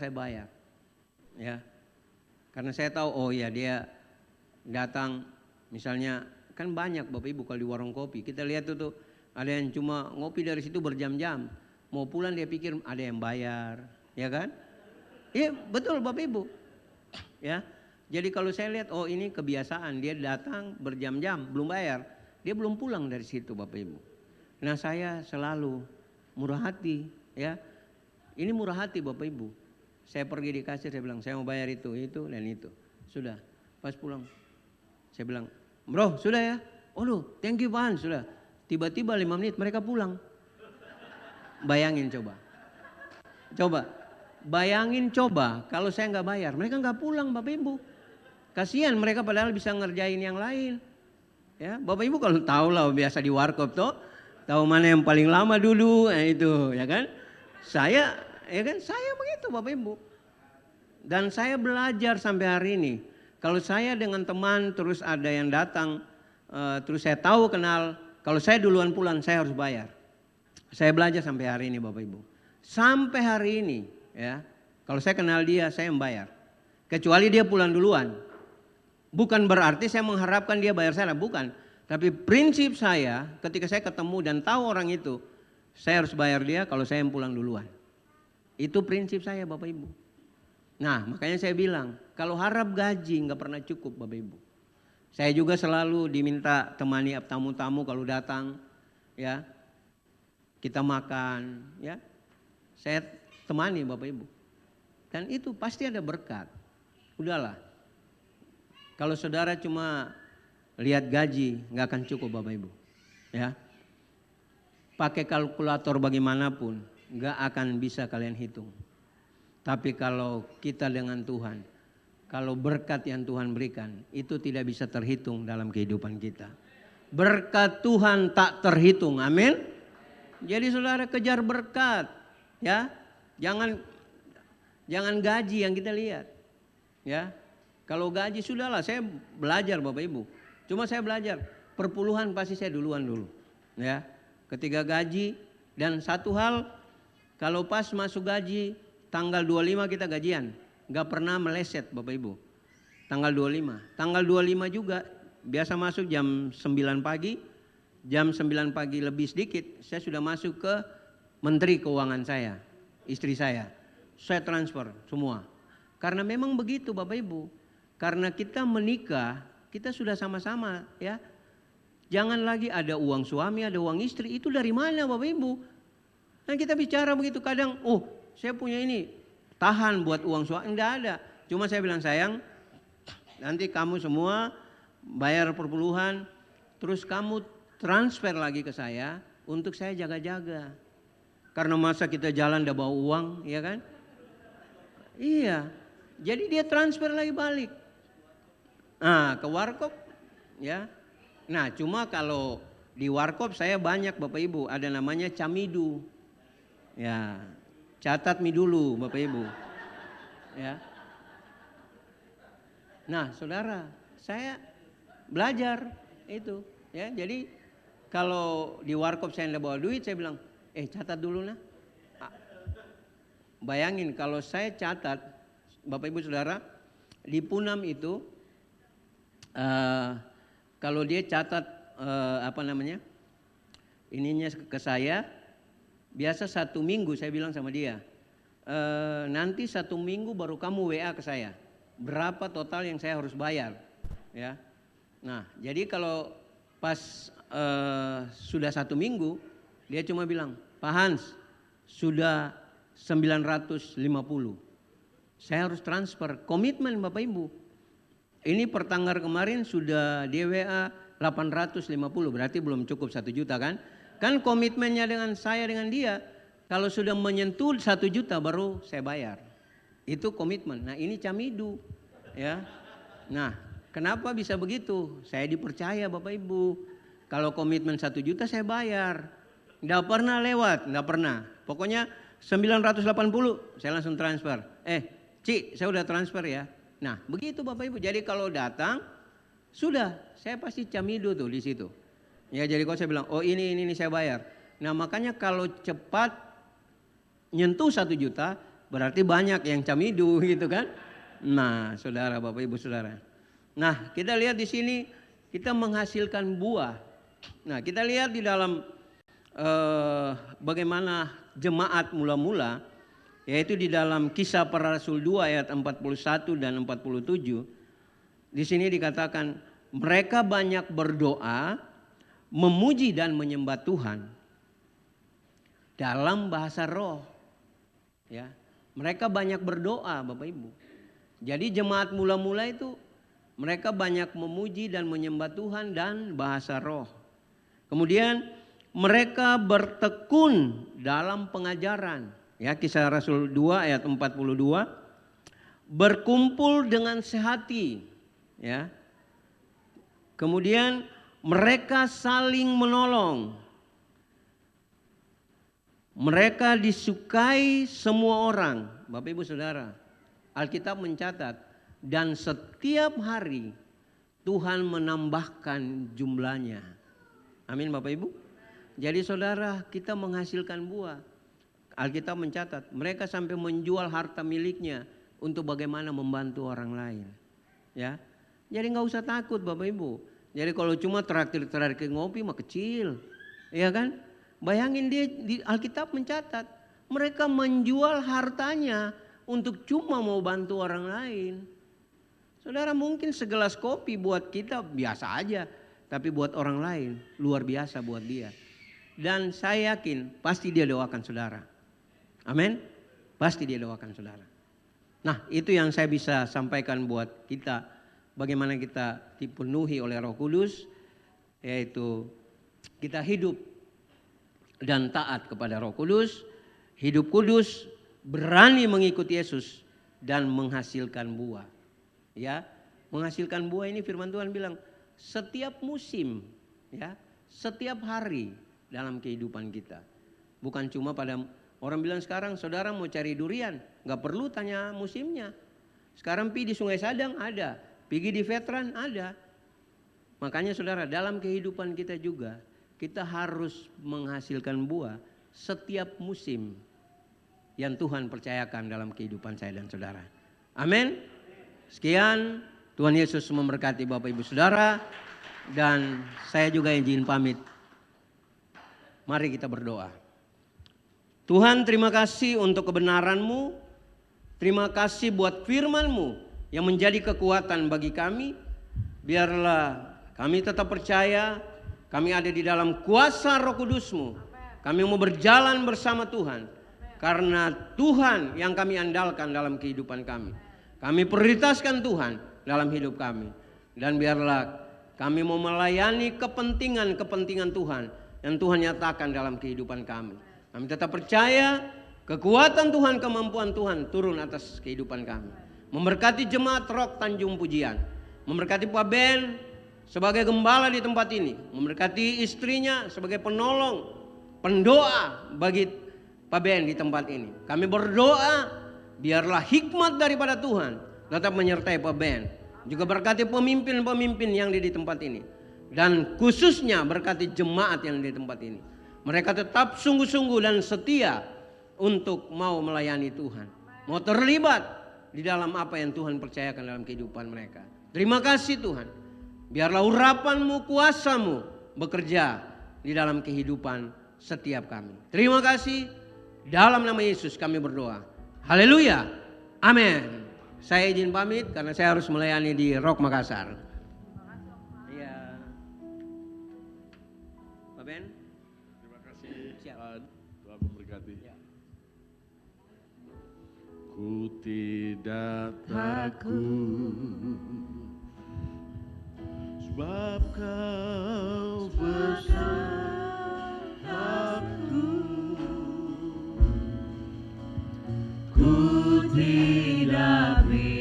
ya. Karena saya tahu, oh ya dia datang, misalnya kan banyak Bapak Ibu kalau di warung kopi. Kita lihat tuh ada yang cuma ngopi dari situ berjam-jam. Mau pulang dia pikir ada yang bayar, ya kan? Iya betul Bapak Ibu. ya. Jadi kalau saya lihat, oh ini kebiasaan, dia datang berjam-jam belum bayar, dia belum pulang dari situ Bapak Ibu. Nah saya selalu murah hati, ya. Ini murah hati Bapak Ibu. Saya pergi di kasir, saya bilang saya mau bayar itu dan itu. Sudah, pas pulang saya bilang, bro sudah ya, oh thank you Pak, sudah. Tiba-tiba 5 menit mereka pulang. Bayangin coba, bayangin coba kalau saya nggak bayar, mereka nggak pulang Bapak Ibu. Kasihan mereka padahal bisa ngerjain yang lain. Ya, Bapak Ibu kalau tahu lah biasa di warkop toh, tahu mana yang paling lama dulu, itu ya kan. Saya begitu Bapak Ibu. Dan saya belajar sampai hari ini. Kalau saya dengan teman terus ada yang datang, terus saya tahu kenal, kalau saya duluan pulang saya harus bayar. Saya belajar sampai hari ini Bapak Ibu. Sampai hari ini ya, kalau saya kenal dia saya membayar. Kecuali dia pulang duluan. Bukan berarti saya mengharapkan dia bayar saya, bukan. Tapi prinsip saya ketika saya ketemu dan tahu orang itu, saya harus bayar dia kalau saya yang pulang duluan. Itu prinsip saya Bapak Ibu. Nah makanya saya bilang, kalau harap gaji nggak pernah cukup Bapak Ibu. Saya juga selalu diminta temani tamu-tamu kalau datang, ya kita makan, ya saya temani Bapak Ibu. Dan itu pasti ada berkat. Udahlah. Kalau saudara cuma lihat gaji nggak akan cukup Bapak Ibu. Ya. Pakai kalkulator bagaimanapun nggak akan bisa kalian hitung. Tapi kalau kita dengan Tuhan, kalau berkat yang Tuhan berikan itu tidak bisa terhitung dalam kehidupan kita. Berkat Tuhan tak terhitung. Amin. Jadi saudara kejar berkat, ya. Jangan gaji yang kita lihat. Ya. Kalau gaji sudahlah, saya belajar Bapak Ibu. Cuma saya belajar, perpuluhan pasti saya duluan dulu. Ya, ketika gaji, dan satu hal, kalau pas masuk gaji, tanggal 25 kita gajian. Gak pernah meleset Bapak Ibu. Tanggal 25. Tanggal 25 juga, biasa masuk jam 9 pagi. Jam 9 pagi lebih sedikit, saya sudah masuk ke Menteri Keuangan saya, istri saya. Saya transfer semua. Karena memang begitu Bapak Ibu. Karena kita menikah, kita sudah sama-sama ya. Jangan lagi ada uang suami, ada uang istri. Itu dari mana Bapak Ibu? Nah kita bicara begitu kadang, oh saya punya ini, tahan buat uang suami. Enggak ada. Cuma saya bilang sayang, nanti kamu semua bayar perpuluhan, terus kamu transfer lagi ke saya untuk saya jaga-jaga. Karena masa kita jalan udah bawa uang, ya kan? Iya. Jadi dia transfer lagi balik. Nah, ke warkop ya. Nah, cuma kalau di warkop saya banyak Bapak Ibu, ada namanya camidu. Ya. Catat mi dulu Bapak Ibu. Ya. Nah, Saudara, saya belajar itu, ya. Jadi kalau di warkop saya enggak bawa duit, saya bilang, catat dulu nah. Bayangin kalau saya catat, Bapak Ibu Saudara, di Punam itu kalau dia catat ininya ke saya, biasa 1 minggu saya bilang sama dia, nanti 1 minggu baru kamu WA ke saya, berapa total yang saya harus bayar, ya. Nah, jadi kalau pas sudah 1 minggu, dia cuma bilang, Pak Hans, sudah 950. Saya harus transfer, komitmen Bapak Ibu. Ini pertanggal kemarin sudah di WA 850, berarti belum cukup 1 juta kan? Kan komitmennya dengan saya dengan dia, kalau sudah menyentuh 1 juta baru saya bayar. Itu komitmen. Nah ini camidu. Ya. Nah kenapa bisa begitu? Saya dipercaya Bapak Ibu. Kalau komitmen 1 juta saya bayar. Nggak pernah lewat, nggak pernah. Pokoknya 980 saya langsung transfer. Ci, saya udah transfer ya. Nah, begitu Bapak Ibu. Jadi kalau datang sudah, saya pasti camidu tuh di situ. Ya, jadi kalau saya bilang, oh ini saya bayar. Nah, makanya kalau cepat nyentuh 1 juta, berarti banyak yang camidu gitu kan. Nah, Saudara, Bapak Ibu Saudara. Nah, kita lihat di sini kita menghasilkan buah. Nah, kita lihat di dalam bagaimana jemaat mula-mula yaitu di dalam Kisah Para Rasul 2 ayat 41 dan 47. Di sini dikatakan mereka banyak berdoa, memuji dan menyembah Tuhan dalam bahasa roh. Ya, mereka banyak berdoa, Bapak Ibu. Jadi jemaat mula-mula itu mereka banyak memuji dan menyembah Tuhan dan bahasa roh. Kemudian mereka bertekun dalam pengajaran. Ya, Kisah Rasul 2 ayat 42. Berkumpul dengan sehati. Ya. Kemudian mereka saling menolong. Mereka disukai semua orang. Bapak Ibu Saudara, Alkitab mencatat dan setiap hari Tuhan menambahkan jumlahnya. Amin Bapak Ibu. Jadi saudara, kita menghasilkan buah. Alkitab mencatat mereka sampai menjual harta miliknya untuk bagaimana membantu orang lain. Ya, jadi nggak usah takut Bapak Ibu. Jadi kalau cuma traktir ngopi mah kecil, ya kan? Bayangin dia di Alkitab mencatat mereka menjual hartanya untuk cuma mau bantu orang lain. Saudara, mungkin segelas kopi buat kita biasa aja, tapi buat orang lain luar biasa buat dia. Dan saya yakin pasti dia doakan saudara. Amin. Pasti dia doakan saudara. Nah, itu yang saya bisa sampaikan buat kita. Bagaimana kita dipenuhi oleh Roh Kudus, yaitu kita hidup dan taat kepada Roh Kudus, hidup kudus, berani mengikuti Yesus dan menghasilkan buah. Ya, menghasilkan buah ini firman Tuhan bilang setiap musim, ya, setiap hari dalam kehidupan kita. Bukan cuma pada orang bilang sekarang saudara mau cari durian, nggak perlu tanya musimnya. Sekarang pergi di Sungai Sadang ada, pergi di Veteran ada. Makanya saudara, dalam kehidupan kita juga kita harus menghasilkan buah setiap musim yang Tuhan percayakan dalam kehidupan saya dan saudara. Amin. Sekian, Tuhan Yesus memberkati Bapak Ibu Saudara, dan saya juga izin pamit. Mari kita berdoa. Tuhan, terima kasih untuk kebenaran-Mu. Terima kasih buat firman-Mu yang menjadi kekuatan bagi kami. Biarlah kami tetap percaya kami ada di dalam kuasa Roh Kudus-Mu. Kami mau berjalan bersama Tuhan. Karena Tuhan yang kami andalkan dalam kehidupan kami. Kami prioritaskan Tuhan dalam hidup kami. Dan biarlah kami mau melayani kepentingan-kepentingan Tuhan yang Tuhan nyatakan dalam kehidupan kami. Kami tetap percaya kekuatan Tuhan, kemampuan Tuhan turun atas kehidupan kami. Memberkati jemaat Rock Tanjung Pujian. Memberkati Pak Ben sebagai gembala di tempat ini. Memberkati istrinya sebagai penolong, pendoa bagi Pak Ben di tempat ini. Kami berdoa biarlah hikmat daripada Tuhan tetap menyertai Pak Ben. Juga berkati pemimpin-pemimpin yang di tempat ini. Dan khususnya berkati jemaat yang di tempat ini. Mereka tetap sungguh-sungguh dan setia untuk mau melayani Tuhan. Mau terlibat di dalam apa yang Tuhan percayakan dalam kehidupan mereka. Terima kasih Tuhan. Biarlah urapan-Mu, kuasa-Mu bekerja di dalam kehidupan setiap kami. Terima kasih. Dalam nama Yesus kami berdoa. Haleluya. Amin. Saya izin pamit karena saya harus melayani di Rock Makassar. Iya. Pak Ben. Terima kasih. Siap. Tuhan memberkati. Ku tidak takut sebab Kau bersamaku. Ku tidak bimbang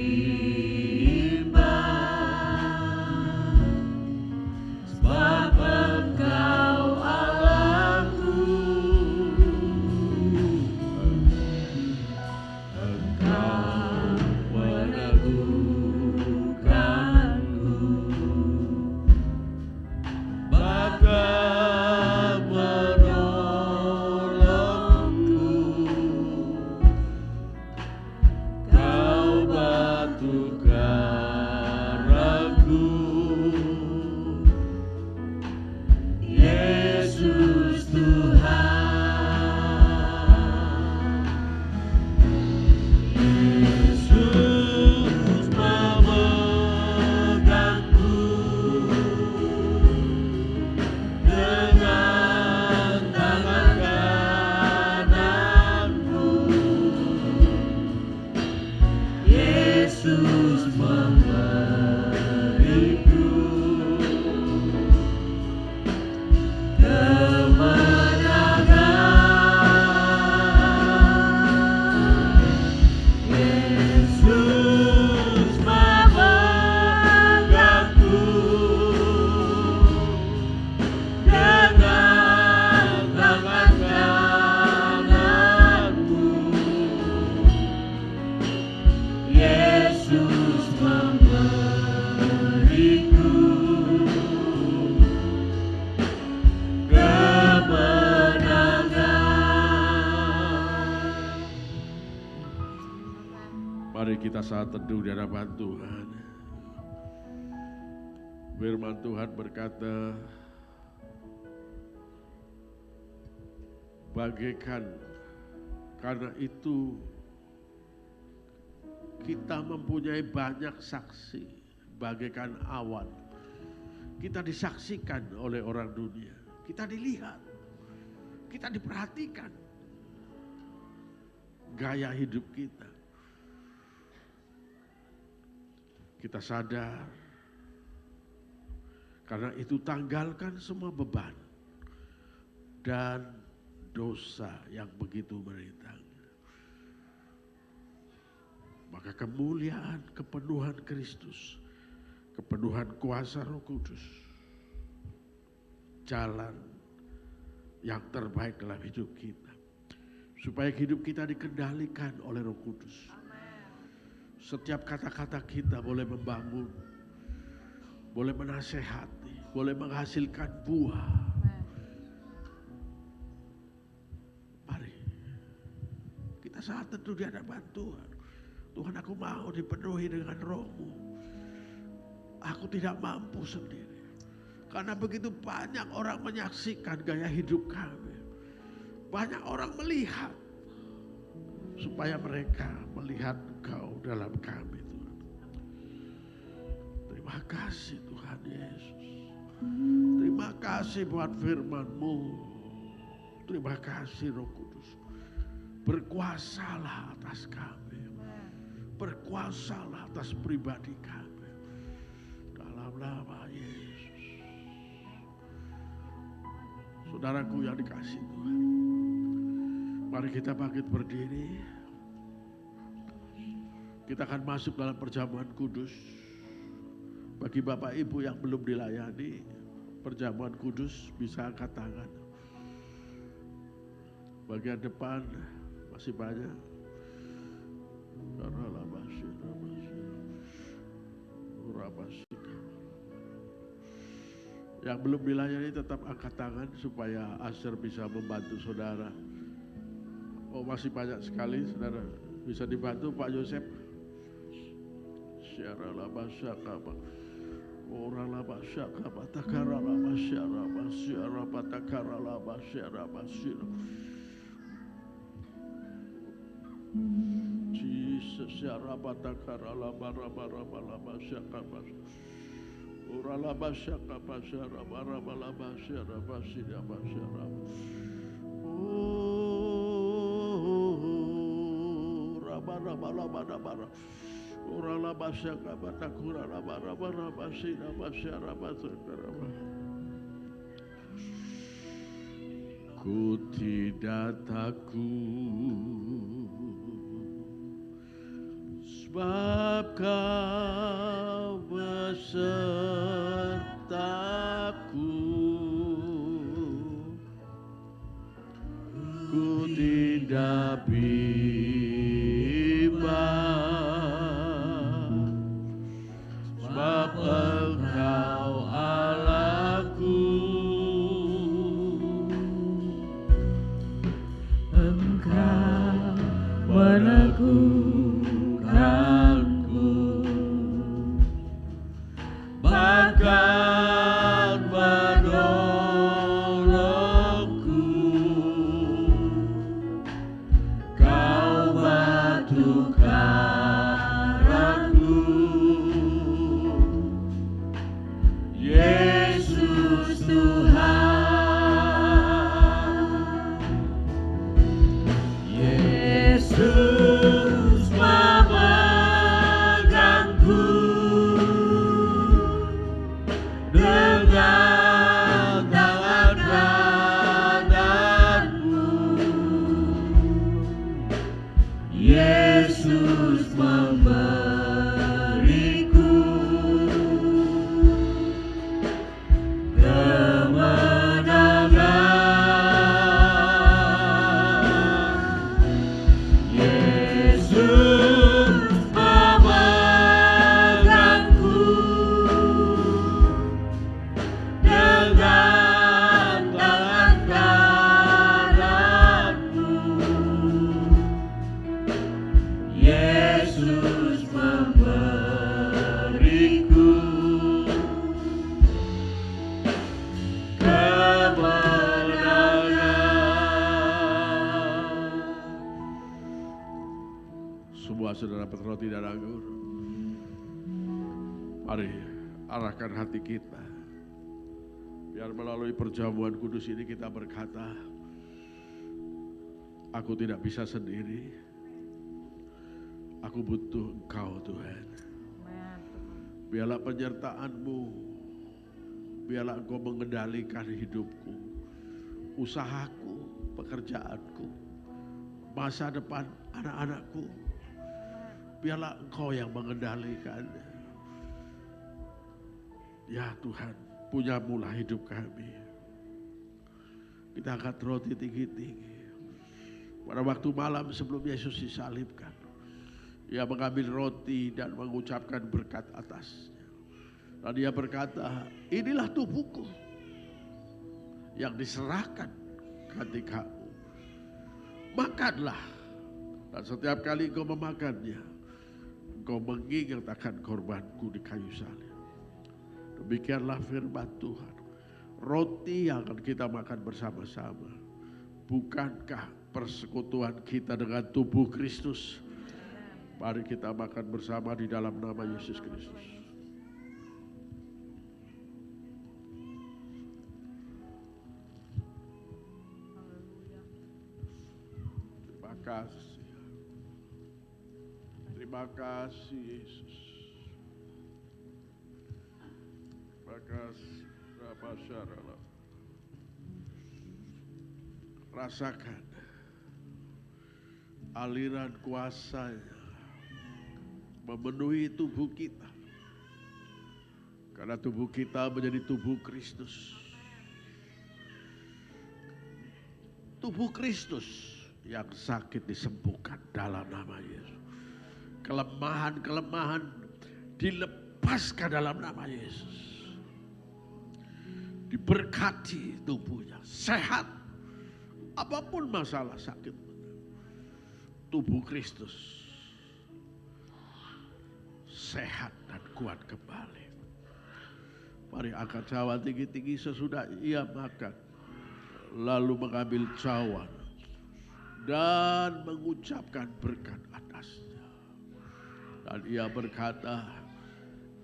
sebab Engkau Allahku. Engkau meneguhkanku, bahkan menolongku. Yesus memegangku dengan tangan kananku. Yesus memberiku kemenangan. Yesus memegangku dengan tangan kananku. Yesus memberiku kemenangan. Mari kita saat teduh di hadapan Tuhan. Firman Tuhan berkata, bagaikan karena itu kita mempunyai banyak saksi, bagaikan awan. Kita disaksikan oleh orang dunia, kita dilihat, kita diperhatikan. Gaya hidup kita. Kita sadar, karena itu tanggalkan semua beban dan dosa yang begitu merintang. Maka kemuliaan, kepenuhan Kristus, kepenuhan kuasa Roh Kudus, jalan yang terbaik dalam hidup kita. Supaya hidup kita dikendalikan oleh Roh Kudus. Setiap kata-kata kita boleh membangun, boleh menasehati, boleh menghasilkan buah. Mari kita saat teduh di hadapan Tuhan. Tuhan, aku mau dipenuhi dengan Roh-Mu. Aku tidak mampu sendiri. Karena begitu banyak orang menyaksikan gaya hidup kami. Banyak orang melihat. Supaya mereka melihat Engkau dalam kami, Tuhan. Terima kasih Tuhan Yesus. Terima kasih buat firman-Mu. Terima kasih Roh Kudus. Berkuasalah atas kami. Berkuasalah atas pribadi kami. Dalam nama Yesus. Saudaraku yang dikasihi Tuhan. Mari kita bangkit berdiri. Kita akan masuk dalam perjamuan kudus. Bagi Bapak Ibu yang belum dilayani perjamuan kudus, bisa angkat tangan. Bagian depan masih banyak. Yang belum dilayani tetap angkat tangan supaya Asher bisa membantu saudara. Oh, masih banyak sekali saudara. Bisa dibantu Pak Yosef. Syarala basyakaba. Orala basyakaba takarala basyara basyara patakarala basyara basyara. Jesus syara patakarala barabara basyakaba. Orala basyakaba syara barabara basyara basyara basyara. Bara Urala basyaka batakura bara bara basina basyara batakara. Ku tidak takut sebab Kau besertaku. Ku tidak sebab Engkau Allahku. Engkau meneguhkanku, bahkan menolongku. Kau batukan Yesus memberiku kemenangan. Yesus memegangku dengan tangan kananmu. Yesus memberiku kemenangan. Semua saudara petroti dan anggur, mari arahkan hati kita. Biar melalui perjamuan kudus ini kita berkata, aku tidak bisa sendiri, aku butuh Engkau Tuhan. Biarlah penyertaan-Mu, biarlah Engkau mengendalikan hidupku, usahaku, pekerjaanku, masa depan anak-anakku. Biarlah Engkau yang mengendalikan. Ya Tuhan, punyamu lah hidup kami. Kita angkat roti tinggi-tinggi. Pada waktu malam sebelum Yesus disalibkan, Ia mengambil roti dan mengucapkan berkat atasnya. Dan Dia berkata, inilah tubuhku yang diserahkan ganti kamu. Makanlah, dan setiap kali engkau memakannya, engkau mengingat akan korbanku di kayu salib. Demikianlah firman Tuhan. Roti yang akan kita makan bersama-sama, bukankah persekutuan kita dengan tubuh Kristus? Mari kita makan bersama di dalam nama Yesus Kristus. Terima kasih. Terima kasih Yesus. Terima kasih. Rasakan aliran kuasanya memenuhi tubuh kita. Karena tubuh kita menjadi tubuh Kristus. Tubuh Kristus yang sakit disembuhkan dalam nama Yesus. Kelemahan-kelemahan dilepaskan dalam nama Yesus. Diberkati tubuhnya, sehat. Apapun masalah sakit, tubuh Kristus sehat dan kuat kembali. Mari angkat cawan tinggi-tinggi sesudah ia makan. Lalu mengambil cawan dan mengucapkan berkat atasnya. Dan ia berkata,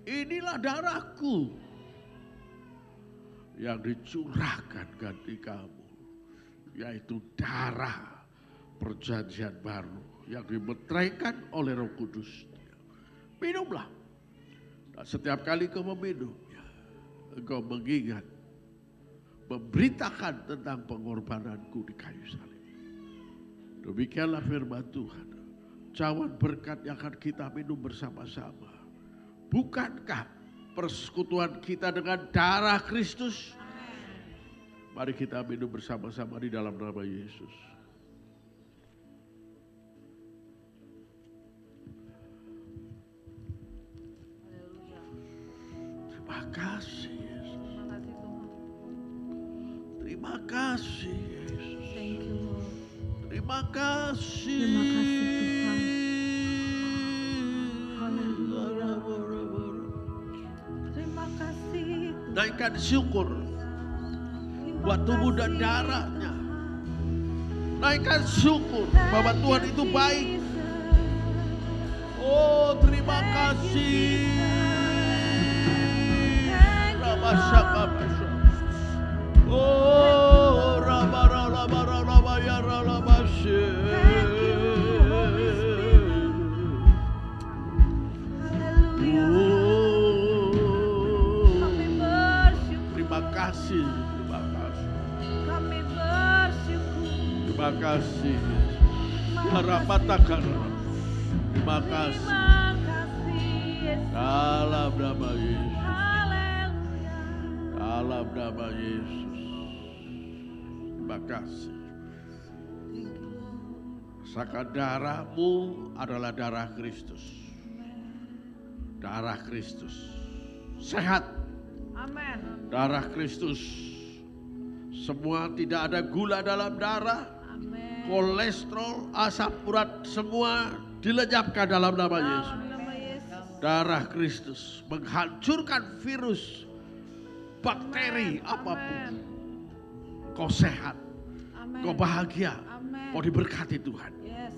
inilah darahku yang dicurahkan ganti kamu, yaitu darah perjanjian baru yang dimeteraikan oleh Roh Kudus. Minumlah, dan setiap kali kau meminumnya, engkau mengingat, memberitakan tentang pengorbananku di kayu salib. Demikianlah firman Tuhan. Cawan berkat yang akan kita minum bersama-sama, bukankah persekutuan kita dengan darah Kristus? Mari kita minum bersama-sama di dalam nama Yesus. Terima kasih Yesus. Terima kasih Yesus. Thank you Lord. Terima kasih. Terima kasih Tuhan. Haleluya. Terima kasih. Naikkan syukur buat tubuh dan darahnya. Naikkan syukur bahwa Tuhan itu baik. Oh, terima kasih. Oh, terima kasih. Kami bersyukur. Terima kasih. Rapatakara. Terima kasih. Terima kasih Yesus. Dalam nama Yesus. Haleluya. Dalam nama Yesus. Terima kasih. Rasakan darahmu adalah darah Kristus. Darah Kristus. Sehat. Amin. Darah Kristus. Semua tidak ada gula dalam darah. Amin. Kolesterol, asam urat semua dilenyapkan dalam nama Yesus. Nama Yesus. Darah Kristus menghancurkan virus, bakteri apapun. Kau sehat, Amin. kau bahagia, Amin. kau diberkati Tuhan. Yes.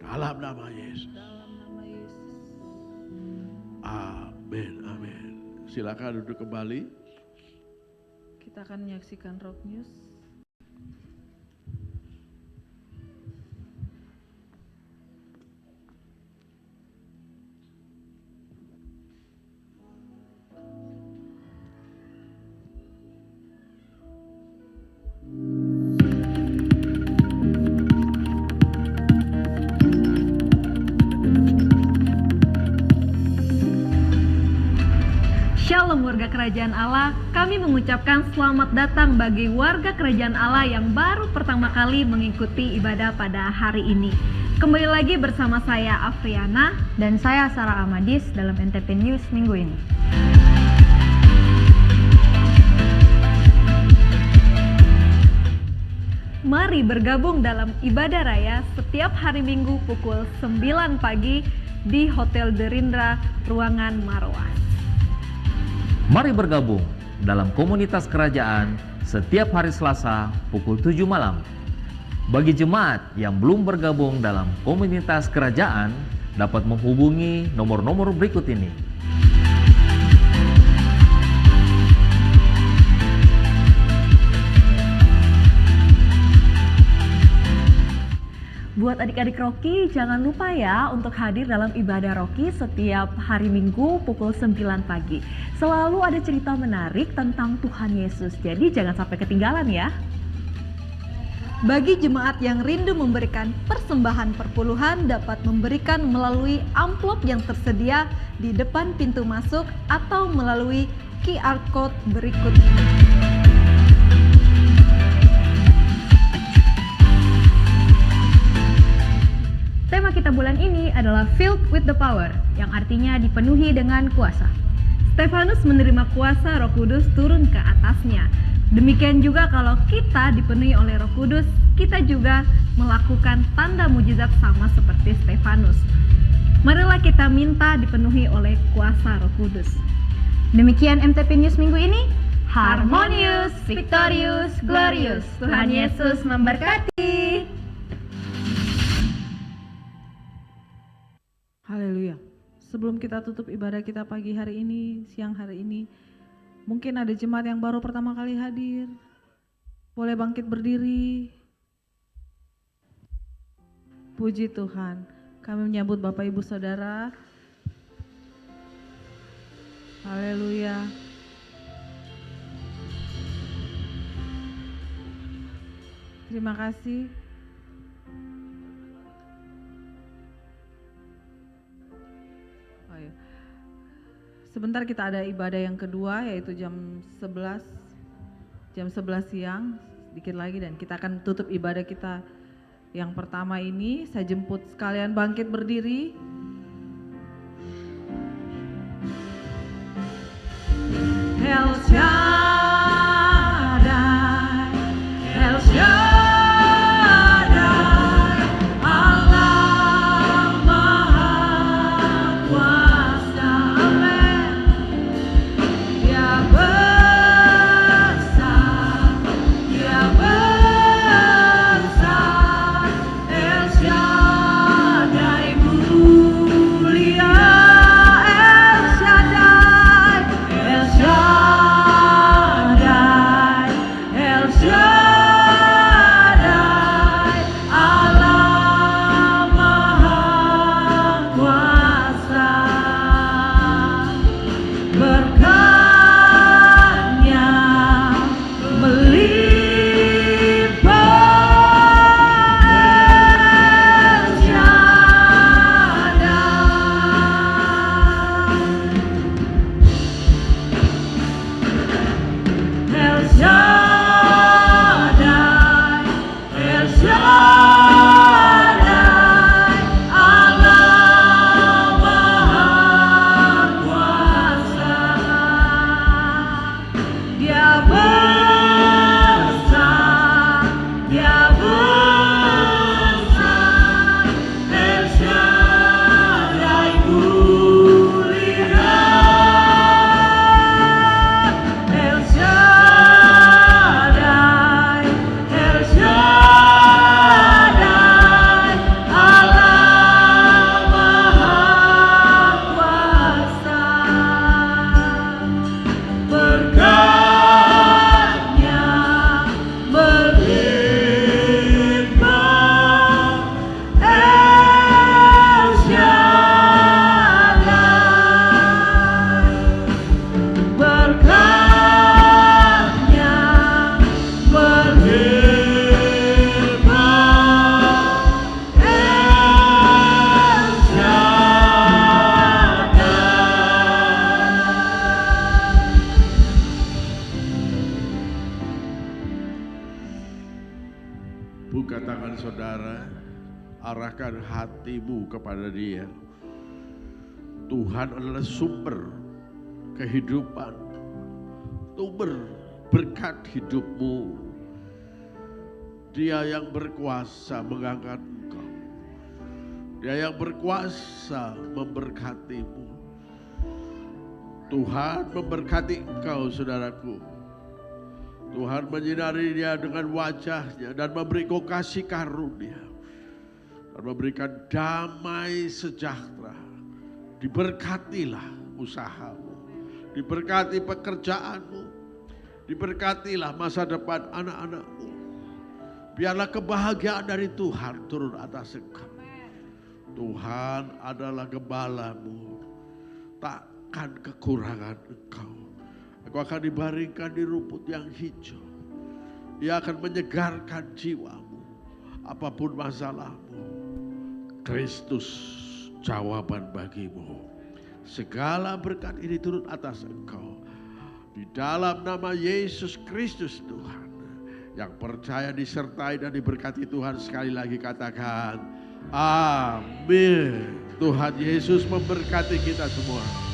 Dalam nama Yesus. Dalam nama Yesus. Amin, amin. Silakan duduk kembali. Kita akan menyaksikan Rock News. Shalom warga kerajaan Allah, kami mengucapkan selamat datang bagi warga kerajaan Allah yang baru pertama kali mengikuti ibadah pada hari ini. Kembali lagi bersama saya Afriana Dan saya Sarah Amadis dalam NTP News minggu ini. Mari bergabung dalam ibadah raya setiap hari Minggu pukul 9 pagi di Hotel Derindra, Ruangan Marwah. Mari bergabung dalam komunitas kerajaan setiap hari Selasa pukul 7 malam. Bagi jemaat yang belum bergabung dalam komunitas kerajaan dapat menghubungi nomor-nomor berikut ini. Buat adik-adik Rocky, jangan lupa ya untuk hadir dalam ibadah Rocky setiap hari Minggu pukul 9 pagi. Selalu ada cerita menarik tentang Tuhan Yesus, jadi jangan sampai ketinggalan ya. Bagi jemaat yang rindu memberikan persembahan perpuluhan dapat memberikan melalui amplop yang tersedia di depan pintu masuk atau melalui QR Code berikut ini. Tema kita bulan ini adalah Filled with the Power, yang artinya dipenuhi dengan kuasa. Stefanus menerima kuasa Roh Kudus turun ke atasnya. Demikian juga kalau kita dipenuhi oleh Roh Kudus, kita juga melakukan tanda mujizat sama seperti Stefanus. Marilah kita minta dipenuhi oleh kuasa Roh Kudus. Demikian MTP News minggu ini. Harmonious, victorious, glorious. Tuhan Yesus memberkati. Haleluya. Sebelum kita tutup ibadah kita pagi hari ini, siang hari ini, mungkin ada jemaat yang baru pertama kali hadir. Boleh bangkit berdiri. Puji Tuhan. Kami menyambut Bapak Ibu Saudara. Haleluya. Terima kasih. Sebentar kita ada ibadah yang kedua yaitu jam 11 siang sedikit lagi dan kita akan tutup ibadah kita yang pertama ini. Saya jemput sekalian bangkit berdiri. El Shaddai, El Shaddai, Allah Maha Kuasa. Dia besar, El Shaddai mulia, El Shaddai, El Shaddai. rekan saudara, arahkan hatimu kepada Dia. Tuhan adalah sumber kehidupan, sumber berkat hidupmu. Dia yang berkuasa mengangkat engkau. Dia yang berkuasa memberkatimu. Tuhan memberkati engkau, saudaraku. Tuhan menyinari dia dengan wajahnya dan memberi kau kasih karunia. Dan memberikan damai sejahtera. Diberkatilah usahamu. Diberkati pekerjaanmu. Diberkatilah masa depan anak-anakmu. Biarlah kebahagiaan dari Tuhan turun atas engkau. Tuhan adalah gembalamu. Takkan kekurangan engkau. Engkau akan dibaringkan di rumput yang hijau. Dia akan menyegarkan jiwamu. Apapun masalahmu, Kristus jawaban bagimu. Segala berkat ini turun atas engkau. Di dalam nama Yesus Kristus Tuhan. Yang percaya disertai dan diberkati Tuhan, sekali lagi katakan amin. Tuhan Yesus memberkati kita semua.